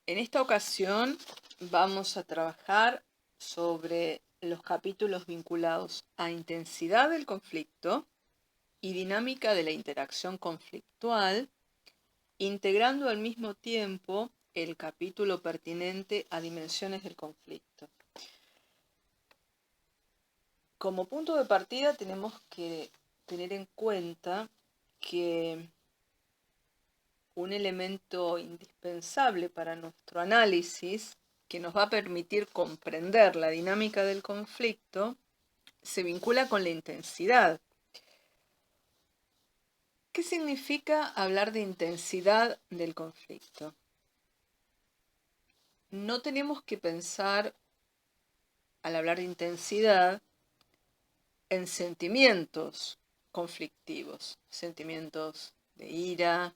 En esta ocasión vamos a trabajar sobre los capítulos vinculados a intensidad del conflicto y dinámica de la interacción conflictual, integrando al mismo tiempo el capítulo pertinente a dimensiones del conflicto. Como punto de partida tenemos que tener en cuenta que un elemento indispensable para nuestro análisis que nos va a permitir comprender la dinámica del conflicto se vincula con la intensidad. ¿Qué significa hablar de intensidad del conflicto? No tenemos que pensar, al hablar de intensidad, en sentimientos conflictivos, sentimientos de ira,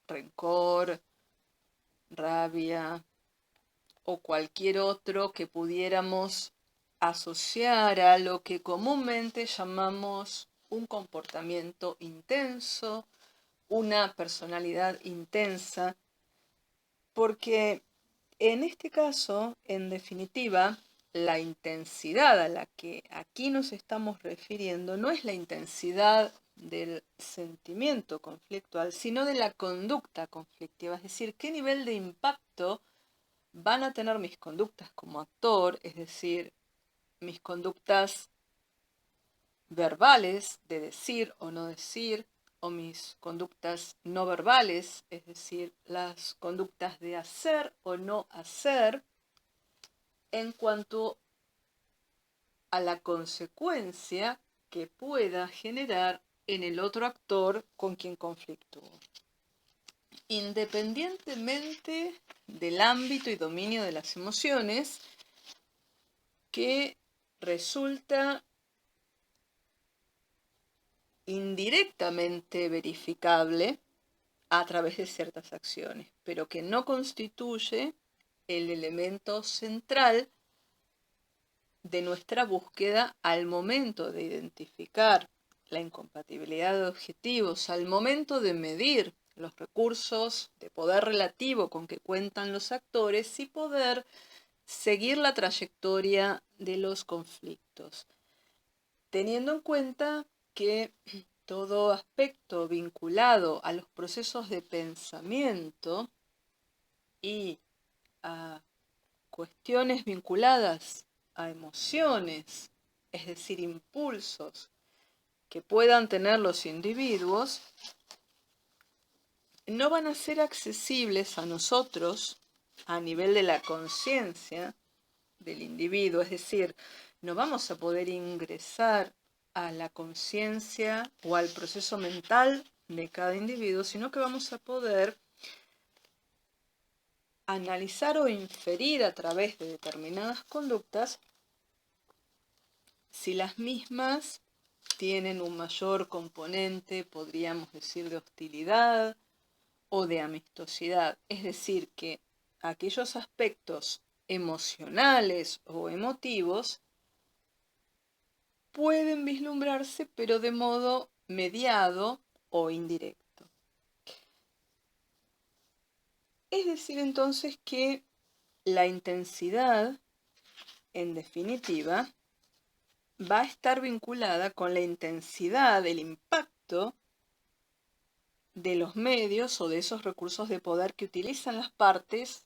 rencor, rabia o cualquier otro que pudiéramos asociar a lo que comúnmente llamamos un comportamiento intenso, una personalidad intensa, porque en este caso, en definitiva, la intensidad a la que aquí nos estamos refiriendo no es la intensidad del sentimiento conflictual, sino de la conducta conflictiva, es decir, qué nivel de impacto van a tener mis conductas como actor, es decir, mis conductas verbales de decir o no decir, o mis conductas no verbales, es decir, las conductas de hacer o no hacer, en cuanto a la consecuencia que pueda generar en el otro actor con quien conflictúo. Independientemente del ámbito y dominio de las emociones, que resulta indirectamente verificable a través de ciertas acciones, pero que no constituye el elemento central de nuestra búsqueda al momento de identificar la incompatibilidad de objetivos, al momento de medir los recursos de poder relativo con que cuentan los actores y poder seguir la trayectoria de los conflictos, teniendo en cuenta que todo aspecto vinculado a los procesos de pensamiento y a cuestiones vinculadas a emociones, es decir, impulsos que puedan tener los individuos, no van a ser accesibles a nosotros a nivel de la conciencia del individuo, es decir, no vamos a poder ingresar a la conciencia o al proceso mental de cada individuo, sino que vamos a poder analizar o inferir a través de determinadas conductas si las mismas tienen un mayor componente, podríamos decir, de hostilidad o de amistosidad. Es decir, que aquellos aspectos emocionales o emotivos pueden vislumbrarse, pero de modo mediado o indirecto. Es decir, entonces, que la intensidad, en definitiva, va a estar vinculada con la intensidad del impacto de los medios o de esos recursos de poder que utilizan las partes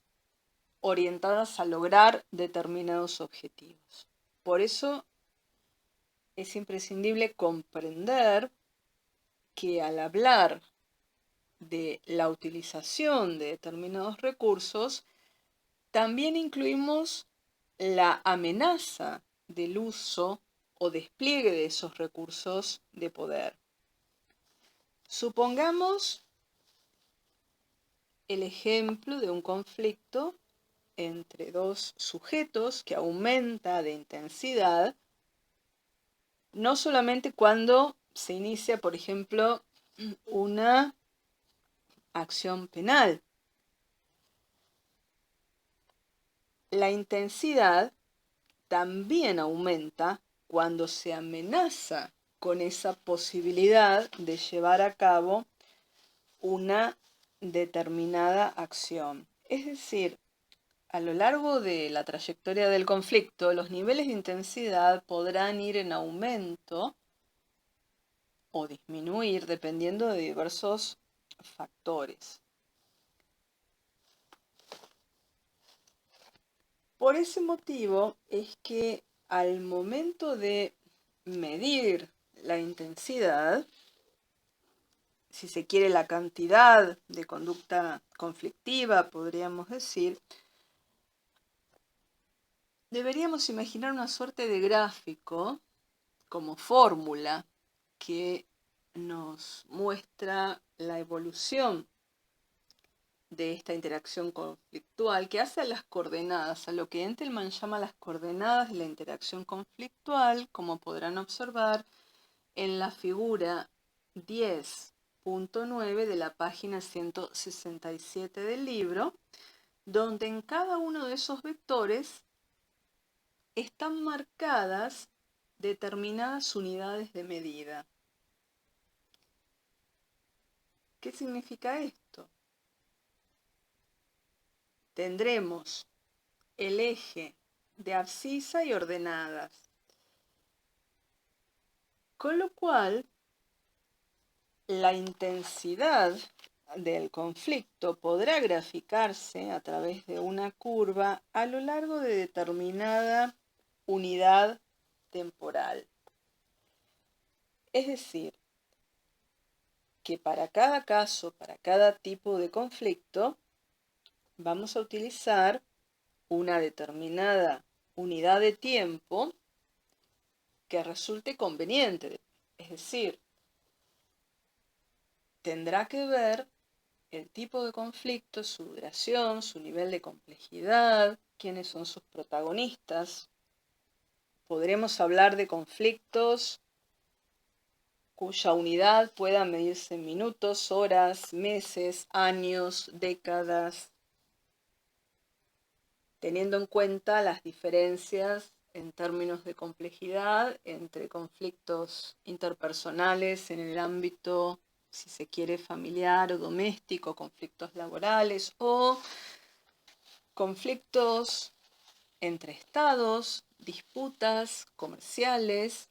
orientadas a lograr determinados objetivos. Por eso es imprescindible comprender que al hablar de la utilización de determinados recursos, también incluimos la amenaza del uso o despliegue de esos recursos de poder. Supongamos el ejemplo de un conflicto entre dos sujetos que aumenta de intensidad, no solamente cuando se inicia, por ejemplo, una acción penal. La intensidad también aumenta cuando se amenaza con esa posibilidad de llevar a cabo una determinada acción. Es decir, a lo largo de la trayectoria del conflicto, los niveles de intensidad podrán ir en aumento o disminuir dependiendo de diversos factores. Por ese motivo es que al momento de medir la intensidad, si se quiere la cantidad de conducta conflictiva, podríamos decir, deberíamos imaginar una suerte de gráfico como fórmula que nos muestra la evolución de esta interacción conflictual, que hace a las coordenadas, a lo que Entelman llama las coordenadas de la interacción conflictual, como podrán observar en la figura 10.9 de la página 167 del libro, donde en cada uno de esos vectores están marcadas determinadas unidades de medida. ¿Qué significa esto? Tendremos el eje de abscisa y ordenadas, con lo cual la intensidad del conflicto podrá graficarse a través de una curva a lo largo de determinada unidad temporal. Es decir, que para cada caso, para cada tipo de conflicto, vamos a utilizar una determinada unidad de tiempo que resulte conveniente. Es decir, tendrá que ver el tipo de conflicto, su duración, su nivel de complejidad, quiénes son sus protagonistas. Podremos hablar de conflictos cuya unidad pueda medirse en minutos, horas, meses, años, décadas, teniendo en cuenta las diferencias en términos de complejidad entre conflictos interpersonales en el ámbito, si se quiere, familiar o doméstico, conflictos laborales o conflictos entre estados, disputas comerciales,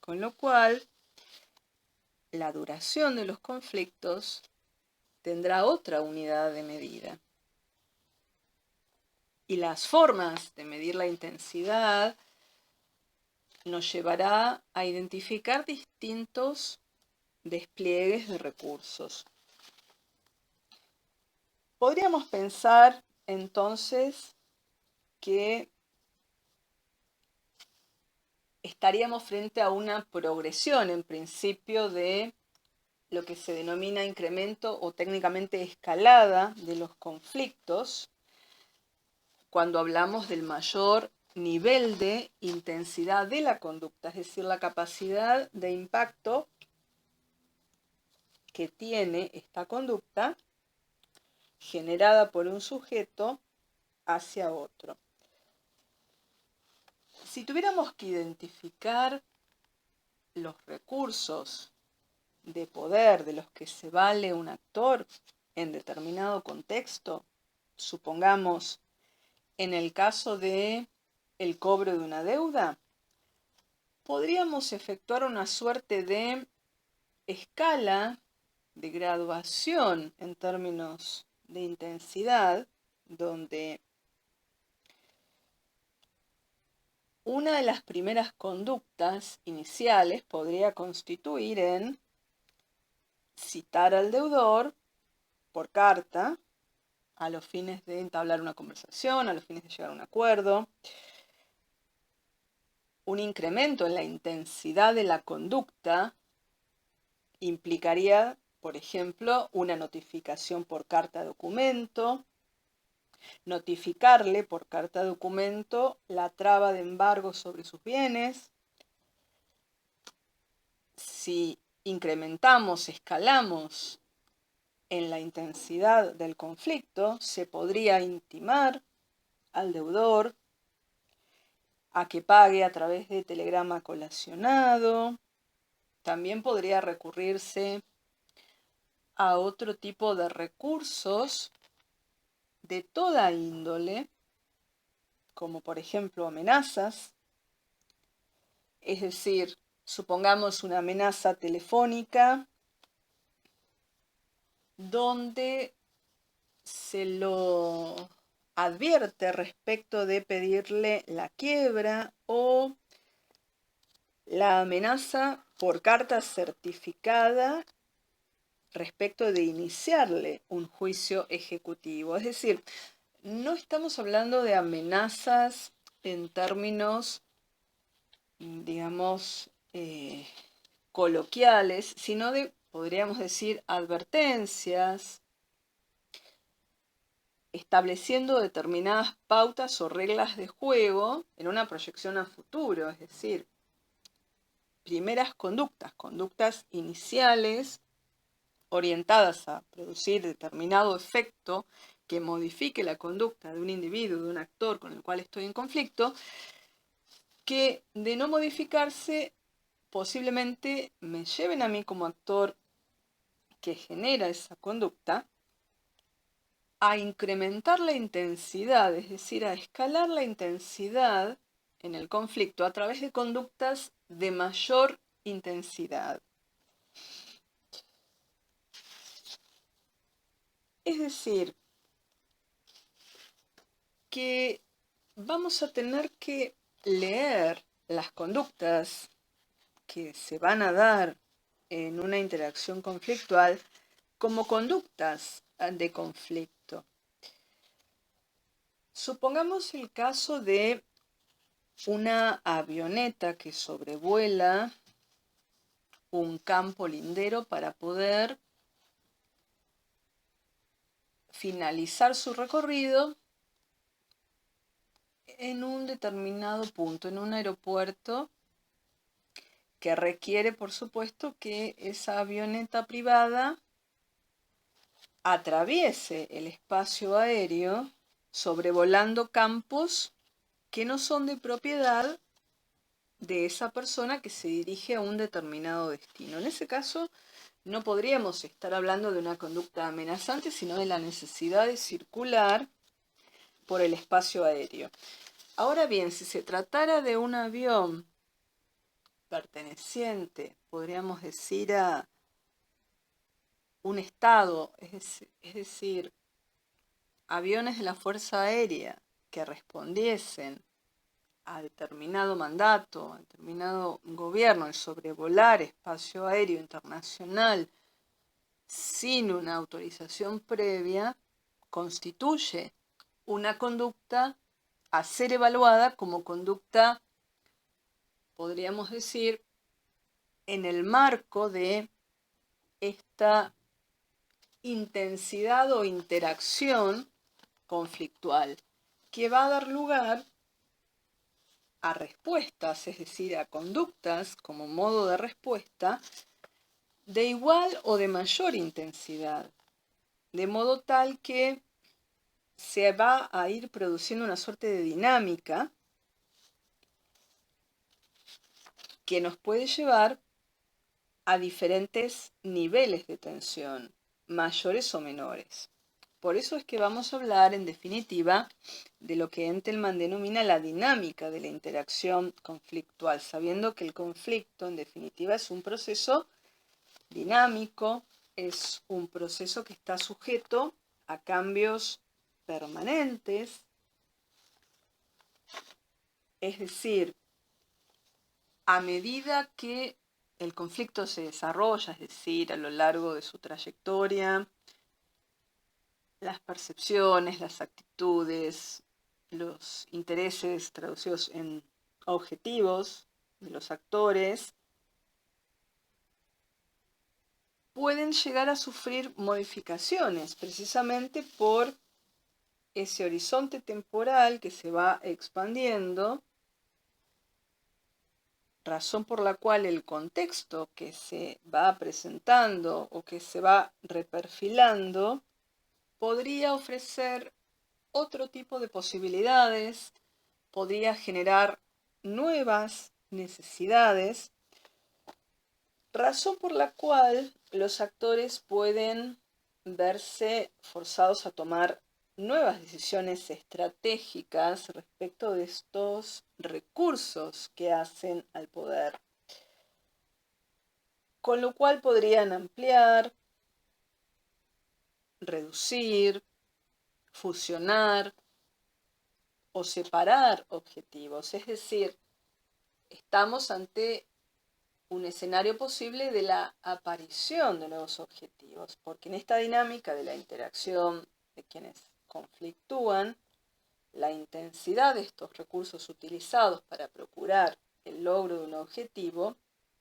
con lo cual la duración de los conflictos tendrá otra unidad de medida. Y las formas de medir la intensidad nos llevará a identificar distintos despliegues de recursos. Podríamos pensar entonces que estaríamos frente a una progresión en principio de lo que se denomina incremento o técnicamente escalada de los conflictos cuando hablamos del mayor nivel de intensidad de la conducta, es decir, la capacidad de impacto que tiene esta conducta generada por un sujeto hacia otro. Si tuviéramos que identificar los recursos de poder de los que se vale un actor en determinado contexto, supongamos en el caso de el cobro de una deuda, podríamos efectuar una suerte de escala de graduación en términos de intensidad, donde una de las primeras conductas iniciales podría constituir en citar al deudor por carta a los fines de entablar una conversación, a los fines de llegar a un acuerdo. Un incremento en la intensidad de la conducta implicaría, por ejemplo, una notificación por carta documento, notificarle por carta documento la traba de embargo sobre sus bienes. Si incrementamos, escalamos en la intensidad del conflicto, se podría intimar al deudor a que pague a través de telegrama colacionado. También podría recurrirse a otro tipo de recursos de toda índole, como por ejemplo amenazas, es decir, supongamos una amenaza telefónica donde se lo advierte respecto de pedirle la quiebra o la amenaza por carta certificada respecto de iniciarle un juicio ejecutivo. Es decir, no estamos hablando de amenazas en términos, digamos, coloquiales, sino de, podríamos decir, advertencias, estableciendo determinadas pautas o reglas de juego en una proyección a futuro, es decir, primeras conductas iniciales orientadas a producir determinado efecto que modifique la conducta de un individuo, de un actor con el cual estoy en conflicto, que de no modificarse posiblemente me lleven a mí como actor que genera esa conducta a incrementar la intensidad, es decir, a escalar la intensidad en el conflicto a través de conductas de mayor intensidad. Es decir, que vamos a tener que leer las conductas que se van a dar en una interacción conflictual como conductas de conflicto. Supongamos el caso de una avioneta que sobrevuela un campo lindero para poder finalizar su recorrido en un determinado punto, en un aeropuerto que requiere, por supuesto, que esa avioneta privada atraviese el espacio aéreo sobrevolando campos que no son de propiedad de esa persona que se dirige a un determinado destino. En ese caso, no podríamos estar hablando de una conducta amenazante, sino de la necesidad de circular por el espacio aéreo. Ahora bien, si se tratara de un avión perteneciente, podríamos decir, a un estado, es decir, aviones de la Fuerza Aérea que respondiesen a determinado mandato, a determinado gobierno, el sobrevolar espacio aéreo internacional sin una autorización previa, constituye una conducta a ser evaluada como conducta, podríamos decir, en el marco de esta intensidad o interacción conflictual que va a dar lugar a respuestas, es decir, a conductas como modo de respuesta de igual o de mayor intensidad, de modo tal que se va a ir produciendo una suerte de dinámica que nos puede llevar a diferentes niveles de tensión, mayores o menores. Por eso es que vamos a hablar, en definitiva, de lo que Entelman denomina la dinámica de la interacción conflictual, sabiendo que el conflicto, en definitiva, es un proceso dinámico, es un proceso que está sujeto a cambios permanentes, es decir, a medida que el conflicto se desarrolla, es decir, a lo largo de su trayectoria, las percepciones, las actitudes, los intereses traducidos en objetivos de los actores pueden llegar a sufrir modificaciones precisamente por ese horizonte temporal que se va expandiendo, razón por la cual el contexto que se va presentando o que se va reperfilando podría ofrecer otro tipo de posibilidades, podría generar nuevas necesidades, razón por la cual los actores pueden verse forzados a tomar nuevas decisiones estratégicas respecto de estos recursos que hacen al poder, con lo cual podrían ampliar, reducir, fusionar o separar objetivos. Es decir, estamos ante un escenario posible de la aparición de nuevos objetivos, porque en esta dinámica de la interacción de quienes conflictúan, la intensidad de estos recursos utilizados para procurar el logro de un objetivo,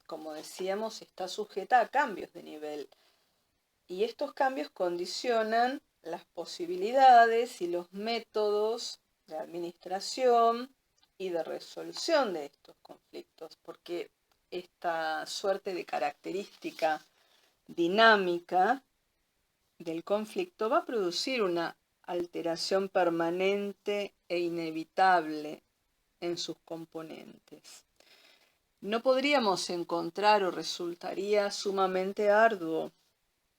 como decíamos, está sujeta a cambios de nivel. Y estos cambios condicionan las posibilidades y los métodos de administración y de resolución de estos conflictos, porque esta suerte de característica dinámica del conflicto va a producir una alteración permanente e inevitable en sus componentes. No podríamos encontrar o resultaría sumamente arduo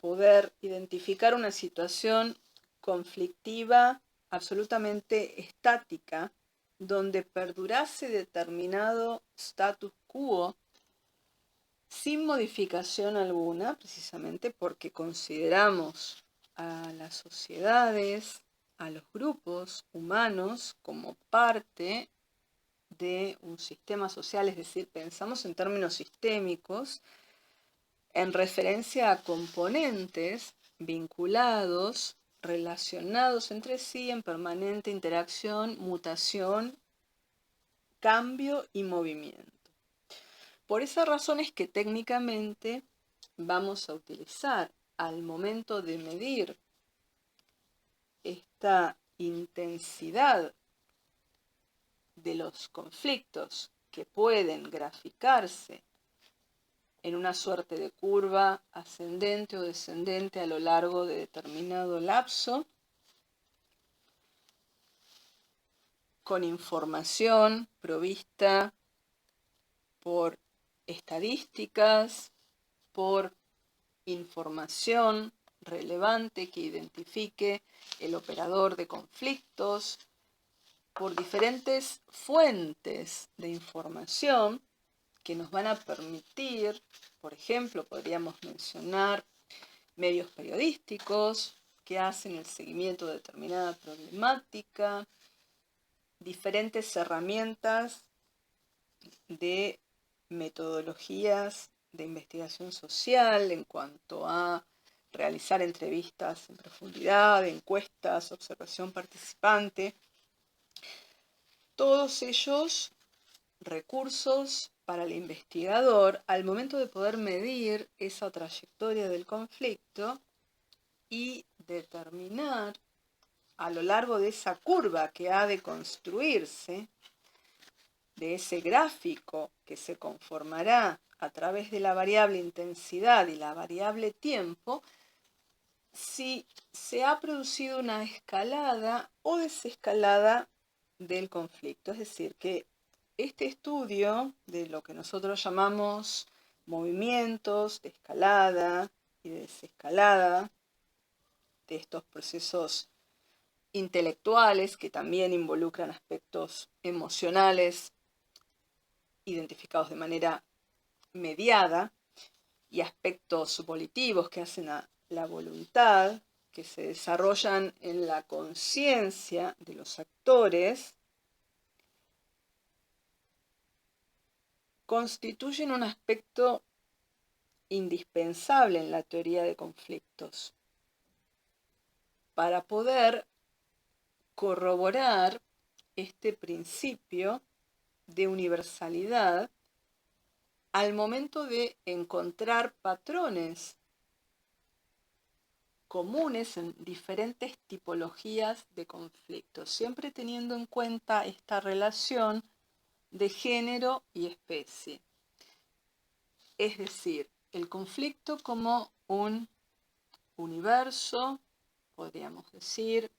poder identificar una situación conflictiva absolutamente estática donde perdurase determinado status quo sin modificación alguna, precisamente porque consideramos a las sociedades, a los grupos humanos como parte de un sistema social, es decir, pensamos en términos sistémicos en referencia a componentes vinculados, relacionados entre sí en permanente interacción, mutación, cambio y movimiento. Por esa razón es que técnicamente vamos a utilizar al momento de medir esta intensidad de los conflictos que pueden graficarse en una suerte de curva ascendente o descendente a lo largo de determinado lapso, con información provista por estadísticas, por información relevante que identifique el operador de conflictos, por diferentes fuentes de información que nos van a permitir, por ejemplo, podríamos mencionar medios periodísticos que hacen el seguimiento de determinada problemática, diferentes herramientas de metodologías de investigación social en cuanto a realizar entrevistas en profundidad, encuestas, observación participante. Todos ellos recursos para el investigador al momento de poder medir esa trayectoria del conflicto y determinar a lo largo de esa curva que ha de construirse, de ese gráfico que se conformará a través de la variable intensidad y la variable tiempo, si se ha producido una escalada o desescalada del conflicto. Es decir, que este estudio de lo que nosotros llamamos movimientos de escalada y de desescalada, de estos procesos intelectuales que también involucran aspectos emocionales identificados de manera mediada y aspectos volitivos que hacen a la voluntad, que se desarrollan en la conciencia de los actores, constituyen un aspecto indispensable en la teoría de conflictos para poder corroborar este principio de universalidad al momento de encontrar patrones comunes en diferentes tipologías de conflictos, siempre teniendo en cuenta esta relación de género y especie. Es decir, el conflicto como un universo, podríamos decir,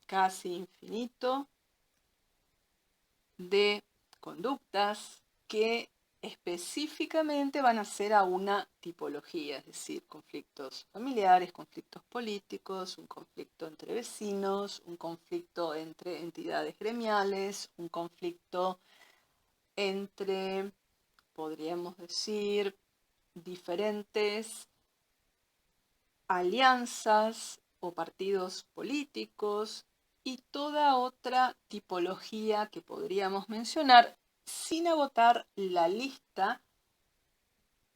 casi infinito, de conductas que específicamente van a ser a una tipología, es decir, conflictos familiares, conflictos políticos, un conflicto entre vecinos, un conflicto entre entidades gremiales, un conflicto entre, podríamos decir, diferentes alianzas o partidos políticos y toda otra tipología que podríamos mencionar sin agotar la lista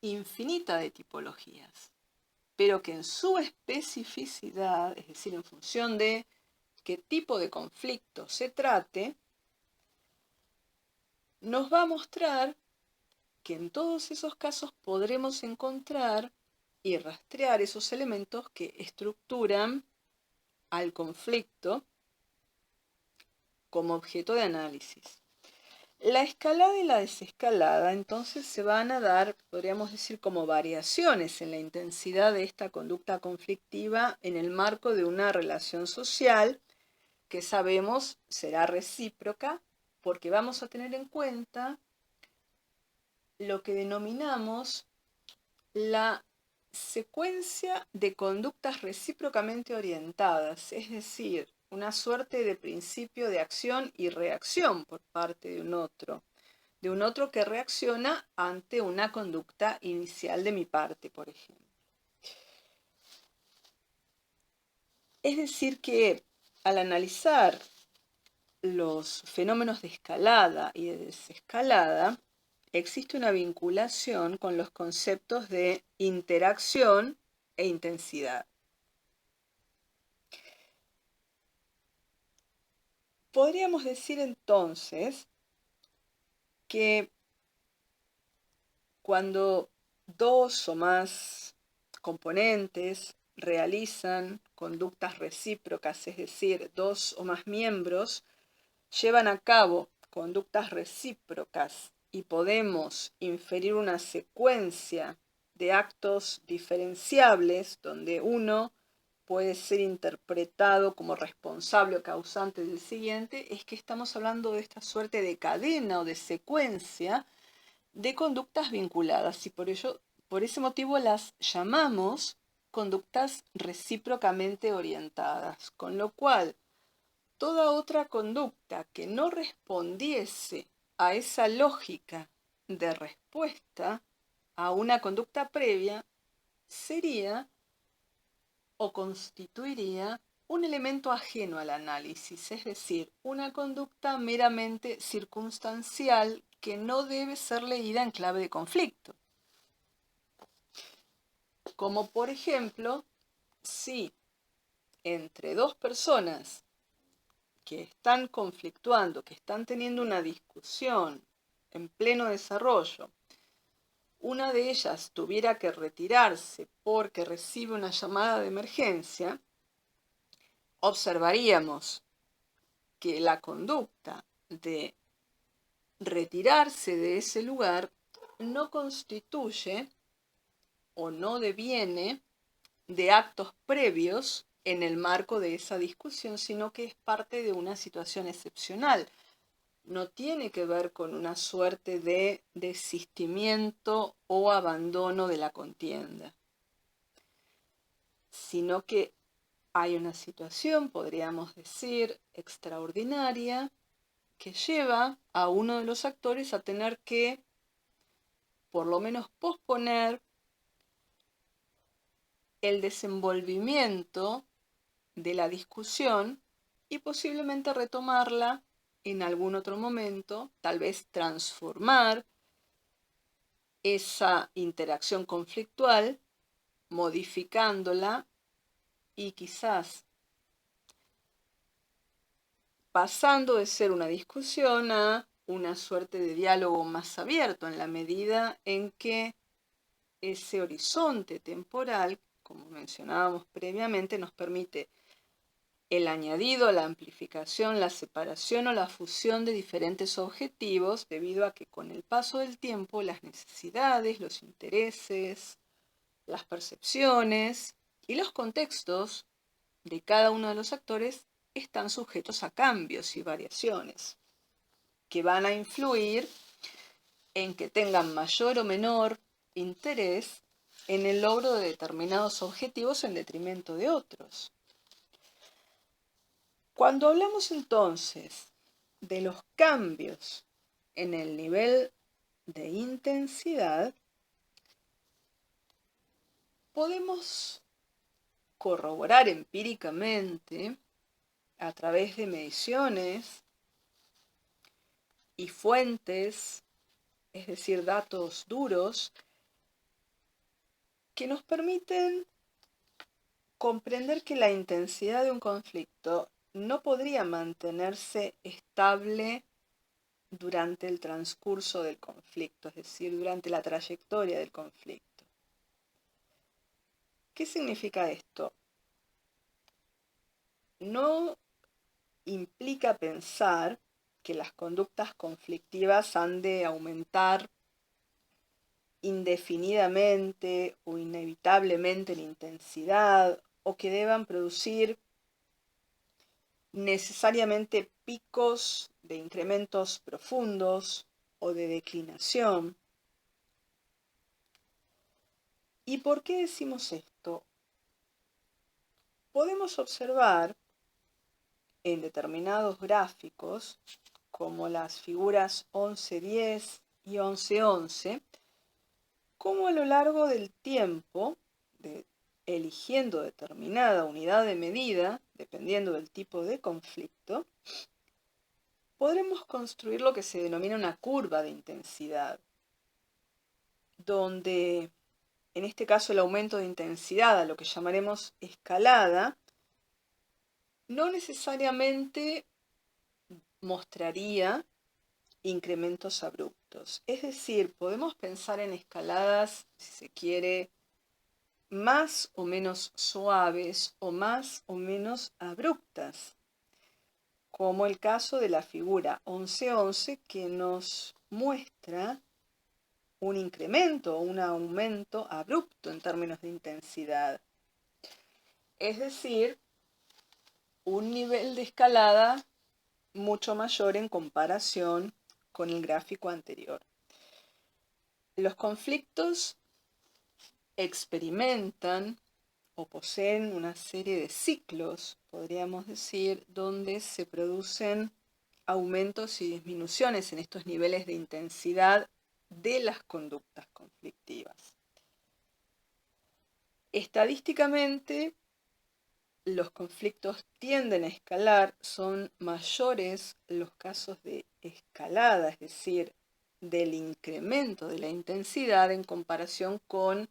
infinita de tipologías, pero que en su especificidad, es decir, en función de qué tipo de conflicto se trate, nos va a mostrar que en todos esos casos podremos encontrar y rastrear esos elementos que estructuran al conflicto como objeto de análisis. La escalada y la desescalada entonces se van a dar, podríamos decir, como variaciones en la intensidad de esta conducta conflictiva en el marco de una relación social que sabemos será recíproca porque vamos a tener en cuenta lo que denominamos la secuencia de conductas recíprocamente orientadas, es decir, una suerte de principio de acción y reacción por parte de un otro que reacciona ante una conducta inicial de mi parte, por ejemplo. Es decir, que al analizar los fenómenos de escalada y de desescalada, existe una vinculación con los conceptos de interacción e intensidad. Podríamos decir entonces que cuando dos o más componentes realizan conductas recíprocas, es decir, dos o más miembros llevan a cabo conductas recíprocas y podemos inferir una secuencia de actos diferenciables donde uno puede ser interpretado como responsable o causante del siguiente, es que estamos hablando de esta suerte de cadena o de secuencia de conductas vinculadas y por ese motivo las llamamos conductas recíprocamente orientadas, con lo cual toda otra conducta que no respondiese a esa lógica de respuesta a una conducta previa sería o constituiría un elemento ajeno al análisis, es decir, una conducta meramente circunstancial que no debe ser leída en clave de conflicto. Como por ejemplo, si entre dos personas que están conflictuando, que están teniendo una discusión en pleno desarrollo, una de ellas tuviera que retirarse porque recibe una llamada de emergencia, observaríamos que la conducta de retirarse de ese lugar no constituye o no deviene de actos previos en el marco de esa discusión, sino que es parte de una situación excepcional. No tiene que ver con una suerte de desistimiento o abandono de la contienda, sino que hay una situación, podríamos decir, extraordinaria, que lleva a uno de los actores a tener que, por lo menos, posponer el desenvolvimiento de la discusión y posiblemente retomarla en algún otro momento, tal vez transformar esa interacción conflictual, modificándola y quizás pasando de ser una discusión a una suerte de diálogo más abierto en la medida en que ese horizonte temporal, como mencionábamos previamente, nos permite el añadido, la amplificación, la separación o la fusión de diferentes objetivos debido a que con el paso del tiempo las necesidades, los intereses, las percepciones y los contextos de cada uno de los actores están sujetos a cambios y variaciones que van a influir en que tengan mayor o menor interés en el logro de determinados objetivos en detrimento de otros. Cuando hablamos entonces de los cambios en el nivel de intensidad, podemos corroborar empíricamente a través de mediciones y fuentes, es decir, datos duros, que nos permiten comprender que la intensidad de un conflicto no podría mantenerse estable durante el transcurso del conflicto, es decir, durante la trayectoria del conflicto. ¿Qué significa esto? No implica pensar que las conductas conflictivas han de aumentar indefinidamente o inevitablemente en intensidad o que deban producir necesariamente picos de incrementos profundos o de declinación. ¿Y por qué decimos esto? Podemos observar en determinados gráficos, como las figuras 11.10 y 11.11, cómo a lo largo del tiempo, eligiendo determinada unidad de medida, dependiendo del tipo de conflicto, podremos construir lo que se denomina una curva de intensidad, donde en este caso el aumento de intensidad, a lo que llamaremos escalada, no necesariamente mostraría incrementos abruptos. Es decir, podemos pensar en escaladas, si se quiere, más o menos suaves o más o menos abruptas, como el caso de la figura 11.11 que nos muestra un incremento o un aumento abrupto en términos de intensidad. Es decir, un nivel de escalada mucho mayor en comparación con el gráfico anterior. Los conflictos experimentan o poseen una serie de ciclos, podríamos decir, donde se producen aumentos y disminuciones en estos niveles de intensidad de las conductas conflictivas. Estadísticamente, los conflictos tienden a escalar, son mayores los casos de escalada, es decir, del incremento de la intensidad en comparación con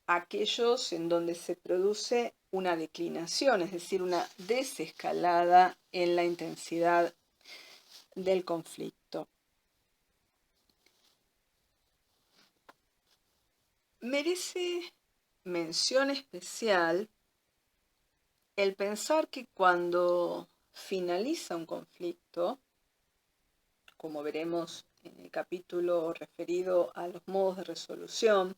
aquellos en donde se produce una declinación, es decir, una desescalada en la intensidad del conflicto. Merece mención especial el pensar que cuando finaliza un conflicto, como veremos en el capítulo referido a los modos de resolución,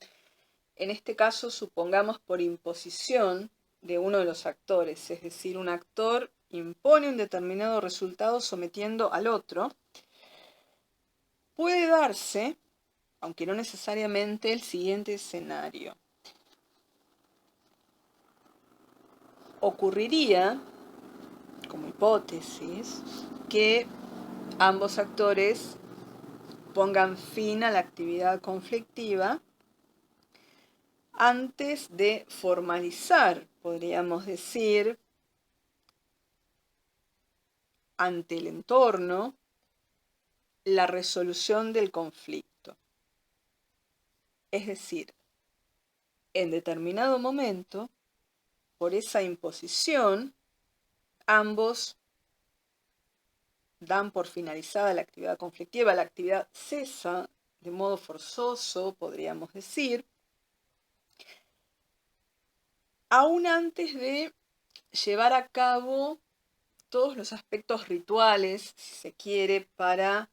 en este caso supongamos por imposición de uno de los actores, es decir, un actor impone un determinado resultado sometiendo al otro, puede darse, aunque no necesariamente, el siguiente escenario. Ocurriría, como hipótesis, que ambos actores pongan fin a la actividad conflictiva antes de formalizar, podríamos decir, ante el entorno, la resolución del conflicto. Es decir, en determinado momento, por esa imposición, ambos dan por finalizada la actividad conflictiva, la actividad cesa de modo forzoso, podríamos decir, aún antes de llevar a cabo todos los aspectos rituales, si se quiere, para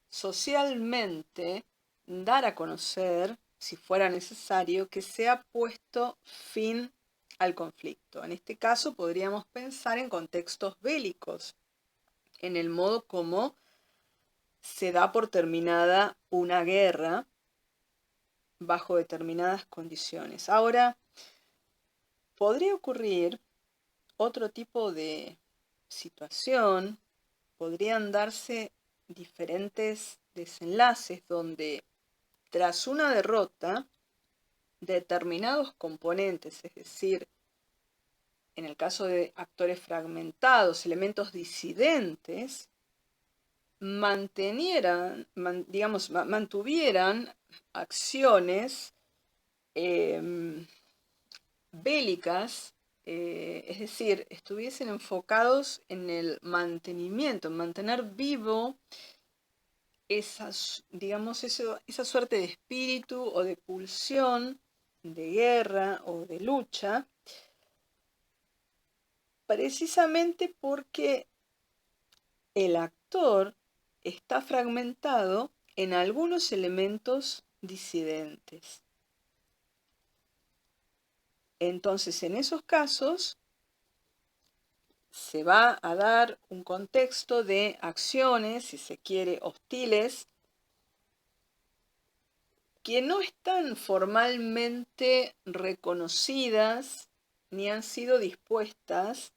socialmente dar a conocer, si fuera necesario, que se ha puesto fin al conflicto. En este caso podríamos pensar en contextos bélicos, en el modo como se da por terminada una guerra bajo determinadas condiciones. Ahora, podría ocurrir otro tipo de situación, podrían darse diferentes desenlaces donde tras una derrota, determinados componentes, es decir, en el caso de actores fragmentados, elementos disidentes, mantuvieran acciones bélicas, es decir, estuviesen enfocados en el mantenimiento, en mantener vivo esa suerte de espíritu o de pulsión de guerra o de lucha, precisamente porque el actor está fragmentado en algunos elementos disidentes. Entonces, en esos casos, se va a dar un contexto de acciones, si se quiere, hostiles, que no están formalmente reconocidas ni han sido dispuestas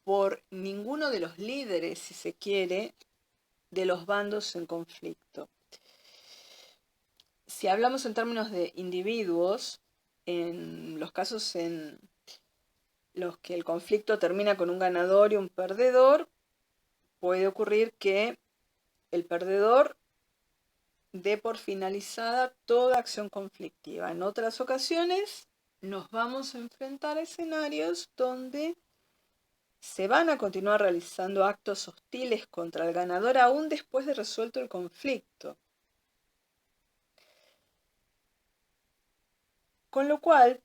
por ninguno de los líderes, si se quiere, de los bandos en conflicto. Si hablamos en términos de individuos, en los casos en los que el conflicto termina con un ganador y un perdedor, puede ocurrir que el perdedor dé por finalizada toda acción conflictiva. En otras ocasiones nos vamos a enfrentar a escenarios donde se van a continuar realizando actos hostiles contra el ganador aún después de resuelto el conflicto. Con lo cual,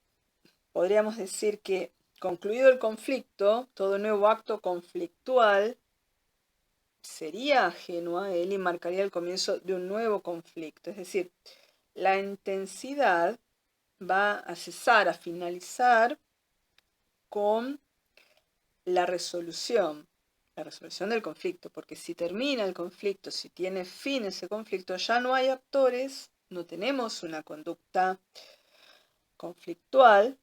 podríamos decir que, concluido el conflicto, todo nuevo acto conflictual sería ajeno a él y marcaría el comienzo de un nuevo conflicto. Es decir, la intensidad va a cesar, a finalizar con la resolución del conflicto, porque si termina el conflicto, si tiene fin ese conflicto, ya no hay actores, no tenemos una conducta conflictual,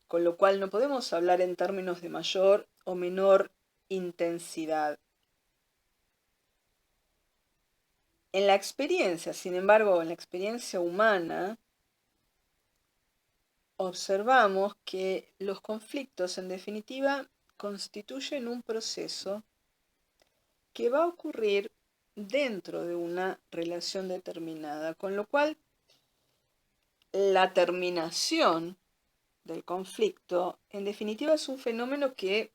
con lo cual no podemos hablar en términos de mayor o menor intensidad. En la experiencia, sin embargo, en la experiencia humana, observamos que los conflictos, en definitiva, constituyen un proceso que va a ocurrir dentro de una relación determinada, con lo cual la terminación del conflicto, en definitiva, es un fenómeno que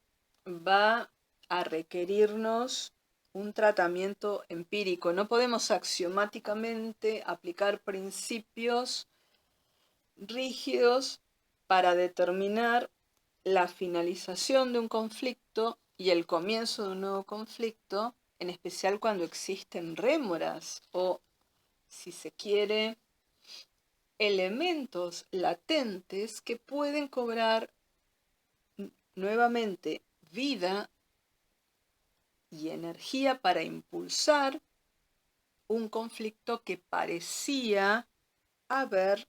va a requerirnos un tratamiento empírico. No podemos axiomáticamente aplicar principios rígidos para determinar la finalización de un conflicto y el comienzo de un nuevo conflicto, en especial cuando existen rémoras o, si se quiere, elementos latentes que pueden cobrar nuevamente vida y energía para impulsar un conflicto que parecía haber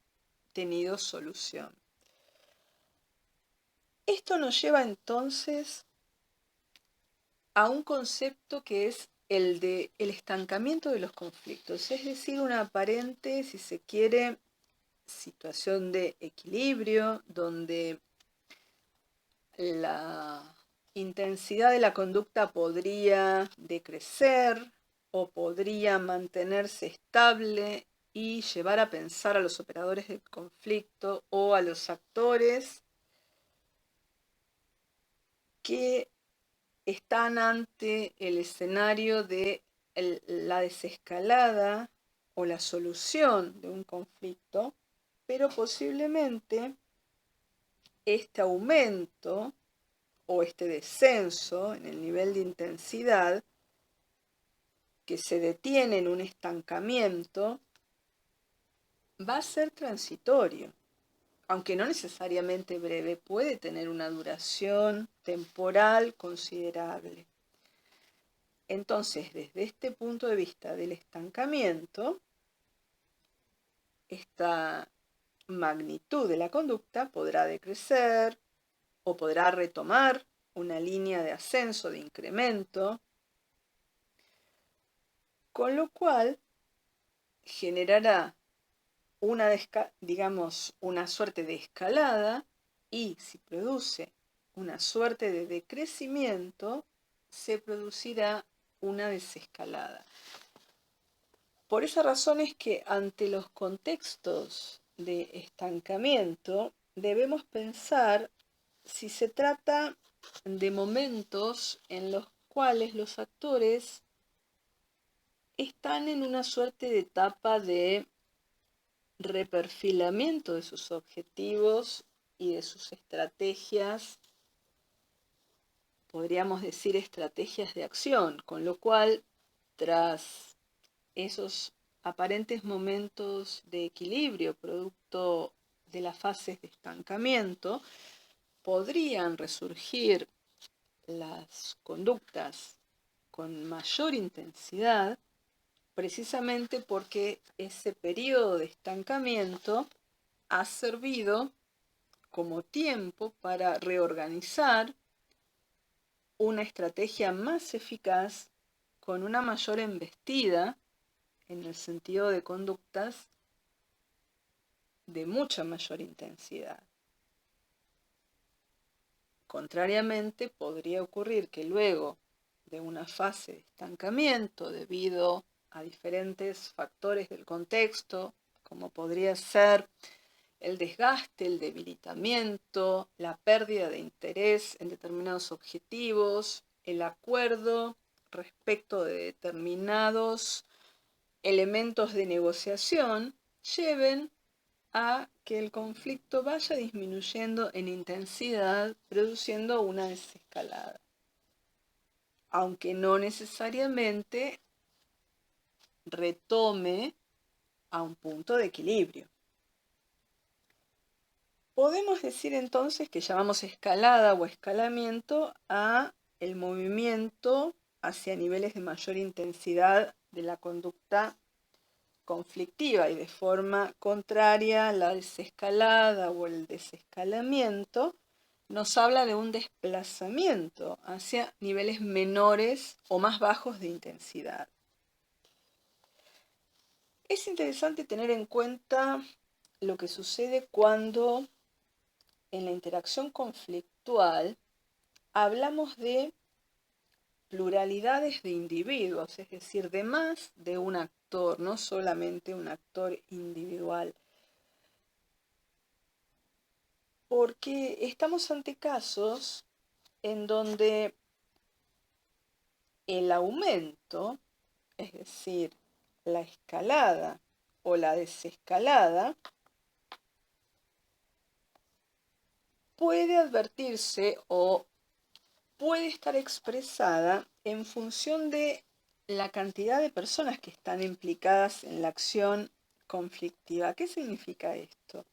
tenido solución. Esto nos lleva entonces a un concepto que es el de el estancamiento de los conflictos, es decir, una aparente, si se quiere, situación de equilibrio donde la intensidad de la conducta podría decrecer o podría mantenerse estable y llevar a pensar a los operadores del conflicto o a los actores que están ante el escenario de la desescalada o la solución de un conflicto, pero posiblemente este aumento o este descenso en el nivel de intensidad que se detiene en un estancamiento va a ser transitorio, aunque no necesariamente breve, puede tener una duración temporal considerable. Entonces, desde este punto de vista del estancamiento, esta magnitud de la conducta podrá decrecer o podrá retomar una línea de ascenso, de incremento, con lo cual generará una suerte de escalada, y si produce una suerte de decrecimiento, se producirá una desescalada. Por esa razón es que ante los contextos de estancamiento debemos pensar si se trata de momentos en los cuales los actores están en una suerte de etapa de reperfilamiento de sus objetivos y de sus estrategias, podríamos decir estrategias de acción, con lo cual, tras esos aparentes momentos de equilibrio producto de las fases de estancamiento, podrían resurgir las conductas con mayor intensidad, precisamente porque ese periodo de estancamiento ha servido como tiempo para reorganizar una estrategia más eficaz con una mayor embestida en el sentido de conductas de mucha mayor intensidad. Contrariamente, podría ocurrir que luego de una fase de estancamiento debido a diferentes factores del contexto, como podría ser el desgaste, el debilitamiento, la pérdida de interés en determinados objetivos, el acuerdo respecto de determinados elementos de negociación, lleven a que el conflicto vaya disminuyendo en intensidad, produciendo una desescalada, aunque no necesariamente retome a un punto de equilibrio. Podemos decir entonces que llamamos escalada o escalamiento a el movimiento hacia niveles de mayor intensidad de la conducta conflictiva, y de forma contraria la desescalada o el desescalamiento nos habla de un desplazamiento hacia niveles menores o más bajos de intensidad. Es interesante tener en cuenta lo que sucede cuando en la interacción conflictual hablamos de pluralidades de individuos, es decir, de más de un actor, no solamente un actor individual. Porque estamos ante casos en donde el aumento, es decir, la escalada o la desescalada, puede advertirse o puede estar expresada en función de la cantidad de personas que están implicadas en la acción conflictiva. ¿Qué significa esto?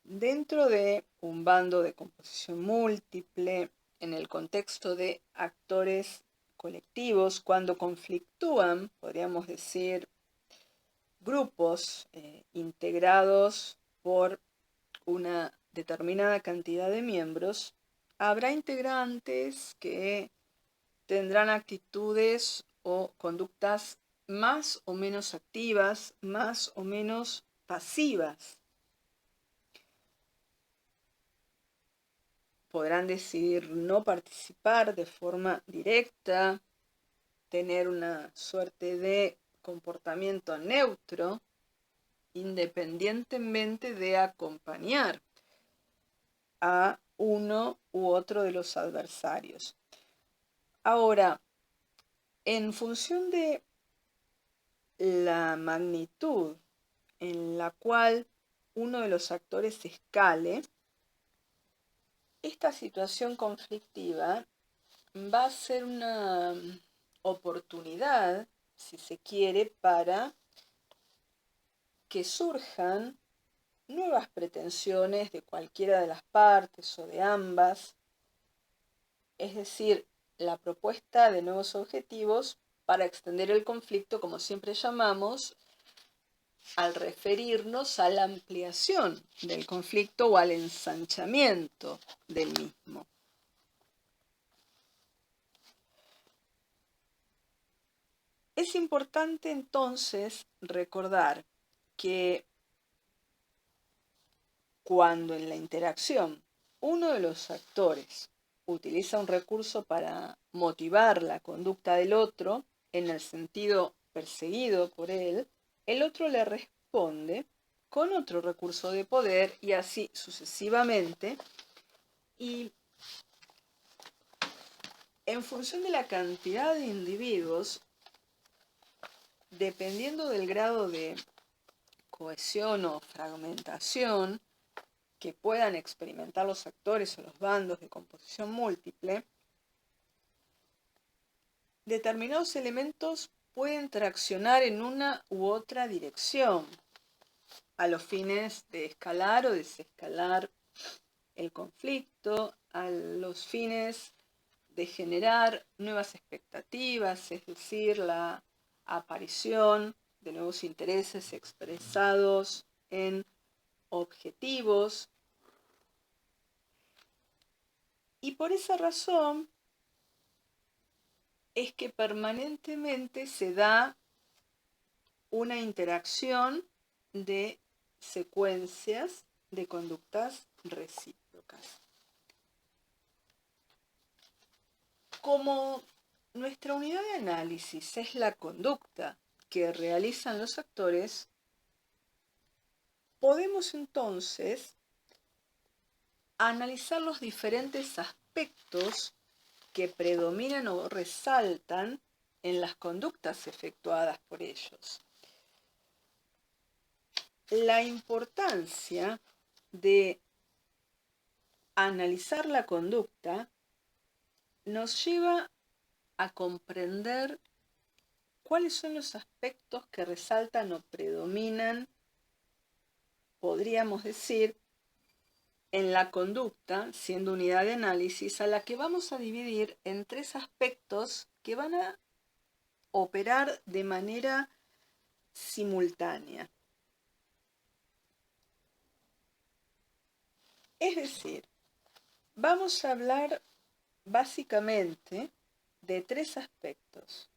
Dentro de un bando de composición múltiple, en el contexto de actores colectivos, cuando conflictúan, podríamos decir, grupos integrados por una determinada cantidad de miembros, habrá integrantes que tendrán actitudes o conductas más o menos activas, más o menos pasivas. Podrán decidir no participar de forma directa, tener una suerte de comportamiento neutro, independientemente de acompañar a uno u otro de los adversarios. Ahora, en función de la magnitud en la cual uno de los actores escale, esta situación conflictiva va a ser una oportunidad, si se quiere, para que surjan nuevas pretensiones de cualquiera de las partes o de ambas. Es decir, la propuesta de nuevos objetivos para extender el conflicto, como siempre llamamos, al referirnos a la ampliación del conflicto o al ensanchamiento del mismo. Es importante entonces recordar que cuando en la interacción uno de los actores utiliza un recurso para motivar la conducta del otro en el sentido perseguido por él, el otro le responde con otro recurso de poder y así sucesivamente. Y en función de la cantidad de individuos, dependiendo del grado de cohesión o fragmentación que puedan experimentar los actores o los bandos de composición múltiple, determinados elementos pueden traccionar en una u otra dirección a los fines de escalar o desescalar el conflicto, a los fines de generar nuevas expectativas, es decir, la aparición de nuevos intereses expresados en objetivos. Y por esa razón es que permanentemente se da una interacción de secuencias de conductas recíprocas. Como nuestra unidad de análisis es la conducta que realizan los actores, podemos entonces analizar los diferentes aspectos que predominan o resaltan en las conductas efectuadas por ellos. La importancia de analizar la conducta nos lleva a comprender cuáles son los aspectos que resaltan o predominan, podríamos decir, en la conducta, siendo unidad de análisis, a la que vamos a dividir en tres aspectos que van a operar de manera simultánea. Es decir, vamos a hablar básicamente de tres aspectos.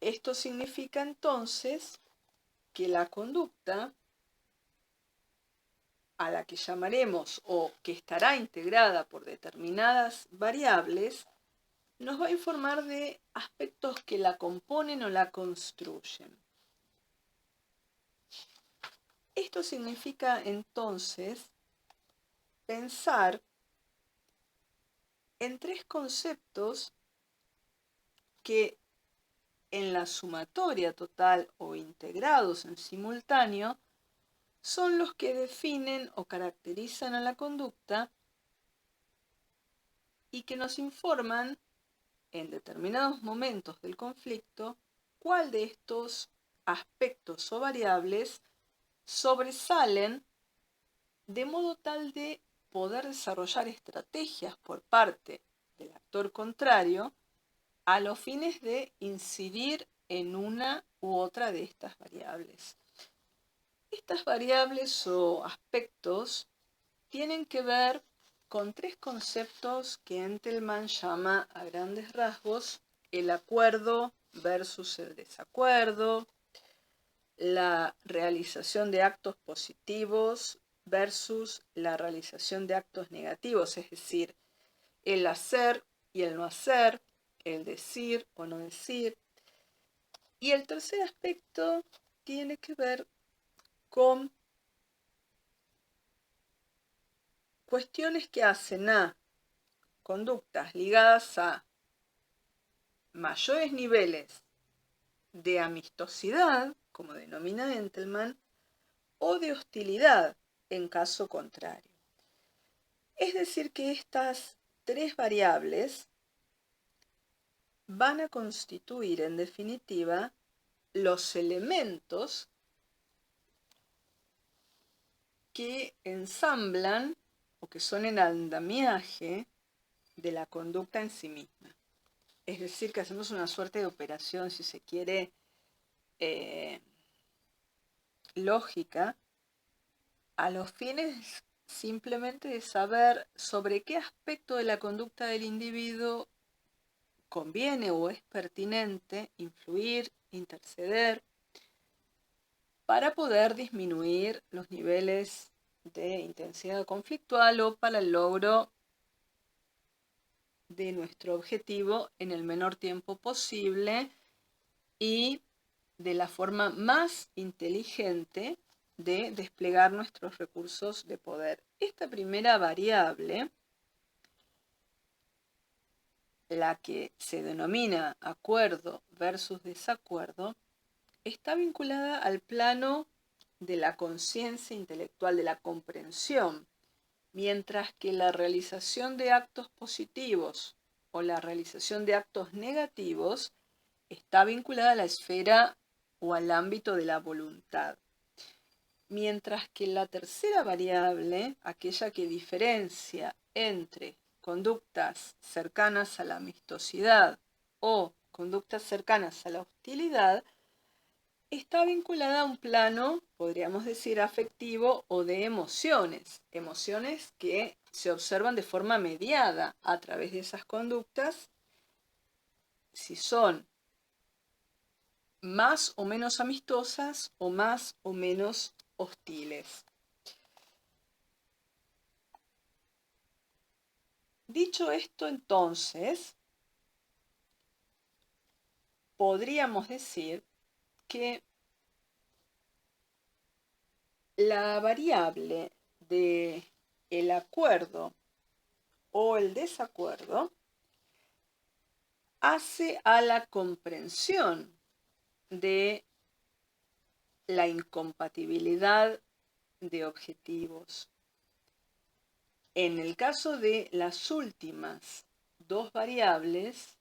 Esto significa entonces que la conducta a la que llamaremos o que estará integrada por determinadas variables nos va a informar de aspectos que la componen o la construyen. Esto significa entonces pensar en tres conceptos que en la sumatoria total o integrados en simultáneo son los que definen o caracterizan a la conducta y que nos informan en determinados momentos del conflicto cuál de estos aspectos o variables sobresalen de modo tal de poder desarrollar estrategias por parte del actor contrario a los fines de incidir en una u otra de estas variables. Estas variables o aspectos tienen que ver con tres conceptos que Entelman llama a grandes rasgos el acuerdo versus el desacuerdo, la realización de actos positivos versus la realización de actos negativos, es decir, el hacer y el no hacer, el decir o no decir. Y el tercer aspecto tiene que ver con cuestiones que hacen a conductas ligadas a mayores niveles de amistosidad, como denomina Entelman, o de hostilidad en caso contrario. Es decir, que estas tres variables van a constituir, en definitiva, los elementos que ensamblan o que son el andamiaje de la conducta en sí misma. Es decir, que hacemos una suerte de operación, si se quiere, lógica, a los fines simplemente de saber sobre qué aspecto de la conducta del individuo conviene o es pertinente influir, interceder, para poder disminuir los niveles de intensidad conflictual o para el logro de nuestro objetivo en el menor tiempo posible y de la forma más inteligente de desplegar nuestros recursos de poder. Esta primera variable, la que se denomina acuerdo versus desacuerdo, está vinculada al plano de la conciencia intelectual, de la comprensión, mientras que la realización de actos positivos o la realización de actos negativos está vinculada a la esfera o al ámbito de la voluntad. Mientras que la tercera variable, aquella que diferencia entre conductas cercanas a la amistosidad o conductas cercanas a la hostilidad, está vinculada a un plano, podríamos decir, afectivo o de emociones. Emociones que se observan de forma mediada a través de esas conductas, si son más o menos amistosas o más o menos hostiles. Dicho esto, entonces, podríamos decir que la variable de el acuerdo o el desacuerdo hace a la comprensión de la incompatibilidad de objetivos. En el caso de las últimas dos variables,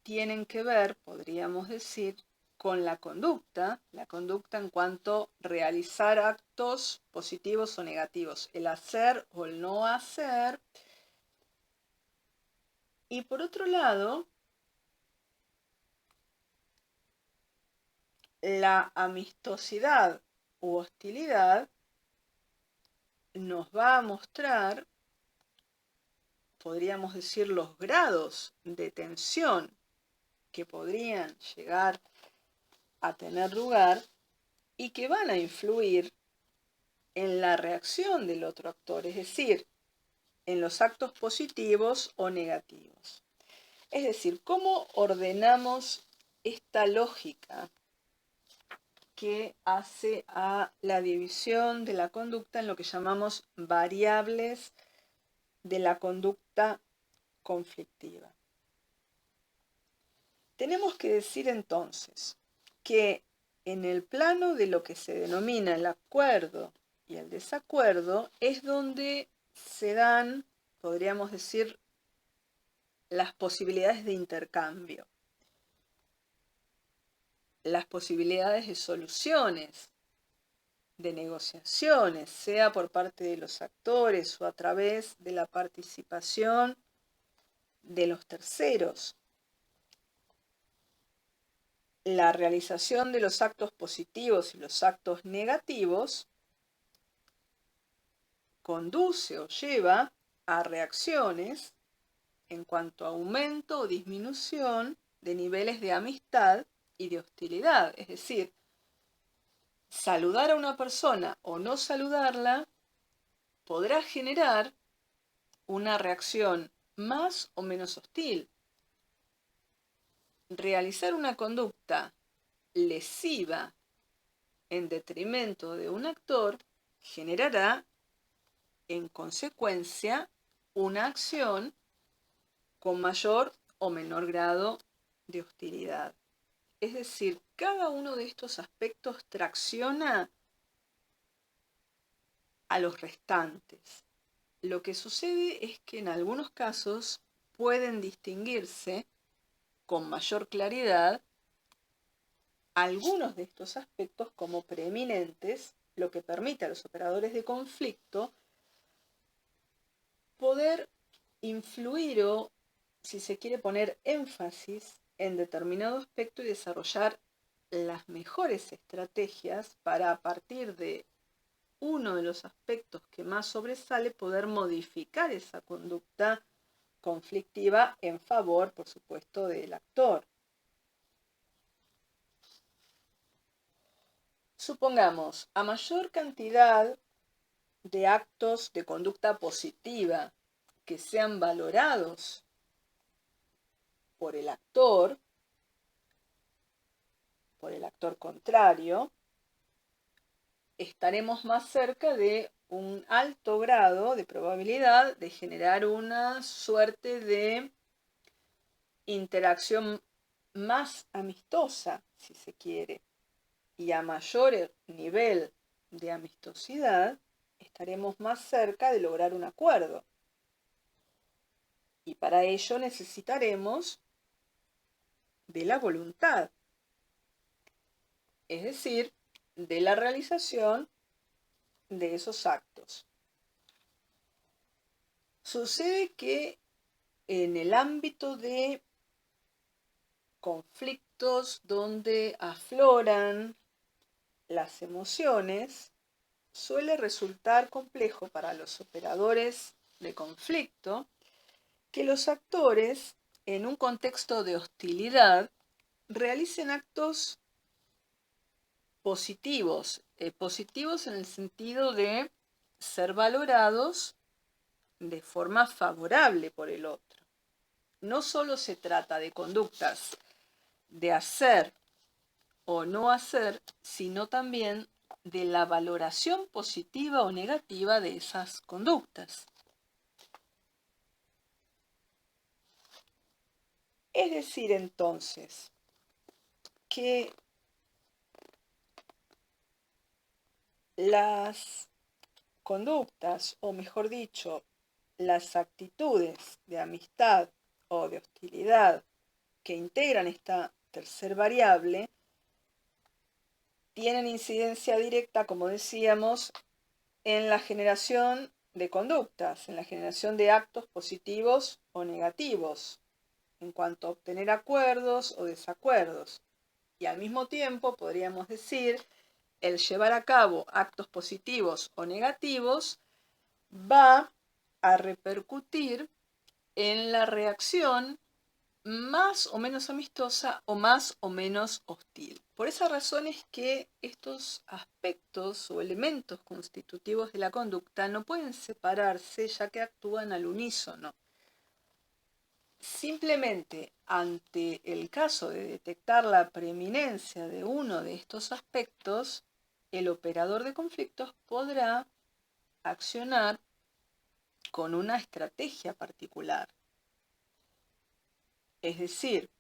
tienen que ver, podríamos decir, con la conducta en cuanto a realizar actos positivos o negativos, el hacer o el no hacer. Y por otro lado, la amistosidad u hostilidad nos va a mostrar, podríamos decir, los grados de tensión que podrían llegar a tener lugar y que van a influir en la reacción del otro actor, es decir, en los actos positivos o negativos. Es decir, ¿cómo ordenamos esta lógica que hace a la división de la conducta en lo que llamamos variables de la conducta conflictiva? Tenemos que decir entonces que en el plano de lo que se denomina el acuerdo y el desacuerdo es donde se dan, podríamos decir, las posibilidades de intercambio, las posibilidades de soluciones, de negociaciones, sea por parte de los actores o a través de la participación de los terceros. La realización de los actos positivos y los actos negativos conduce o lleva a reacciones en cuanto a aumento o disminución de niveles de amistad y de hostilidad. Es decir, saludar a una persona o no saludarla podrá generar una reacción más o menos hostil. Realizar una conducta lesiva en detrimento de un actor generará, en consecuencia, una acción con mayor o menor grado de hostilidad. Es decir, cada uno de estos aspectos tracciona a los restantes. Lo que sucede es que en algunos casos pueden distinguirse con mayor claridad algunos de estos aspectos como preeminentes, lo que permite a los operadores de conflicto poder influir o, si se quiere, poner énfasis en determinado aspecto y desarrollar las mejores estrategias para, a partir de uno de los aspectos que más sobresale, poder modificar esa conducta conflictiva en favor, por supuesto, del actor. Supongamos, a mayor cantidad de actos de conducta positiva que sean valorados por el actor contrario, estaremos más cerca de un alto grado de probabilidad de generar una suerte de interacción más amistosa, si se quiere. Y a mayor nivel de amistosidad, estaremos más cerca de lograr un acuerdo. Y para ello necesitaremos de la voluntad, es decir, de la realización de esos actos. Sucede que en el ámbito de conflictos donde afloran las emociones, suele resultar complejo para los operadores de conflicto que los actores, en un contexto de hostilidad, realicen actos positivos, positivos en el sentido de ser valorados de forma favorable por el otro. No solo se trata de conductas de hacer o no hacer, sino también de la valoración positiva o negativa de esas conductas. Es decir, entonces, que las conductas, o mejor dicho, las actitudes de amistad o de hostilidad que integran esta tercer variable, tienen incidencia directa, como decíamos, en la generación de conductas, en la generación de actos positivos o negativos, en cuanto a obtener acuerdos o desacuerdos. Y al mismo tiempo, podríamos decir, el llevar a cabo actos positivos o negativos va a repercutir en la reacción más o menos amistosa o más o menos hostil. Por esa razón es que estos aspectos o elementos constitutivos de la conducta no pueden separarse, ya que actúan al unísono. Simplemente ante el caso de detectar la preeminencia de uno de estos aspectos, el operador de conflictos podrá accionar con una estrategia particular. Es decir,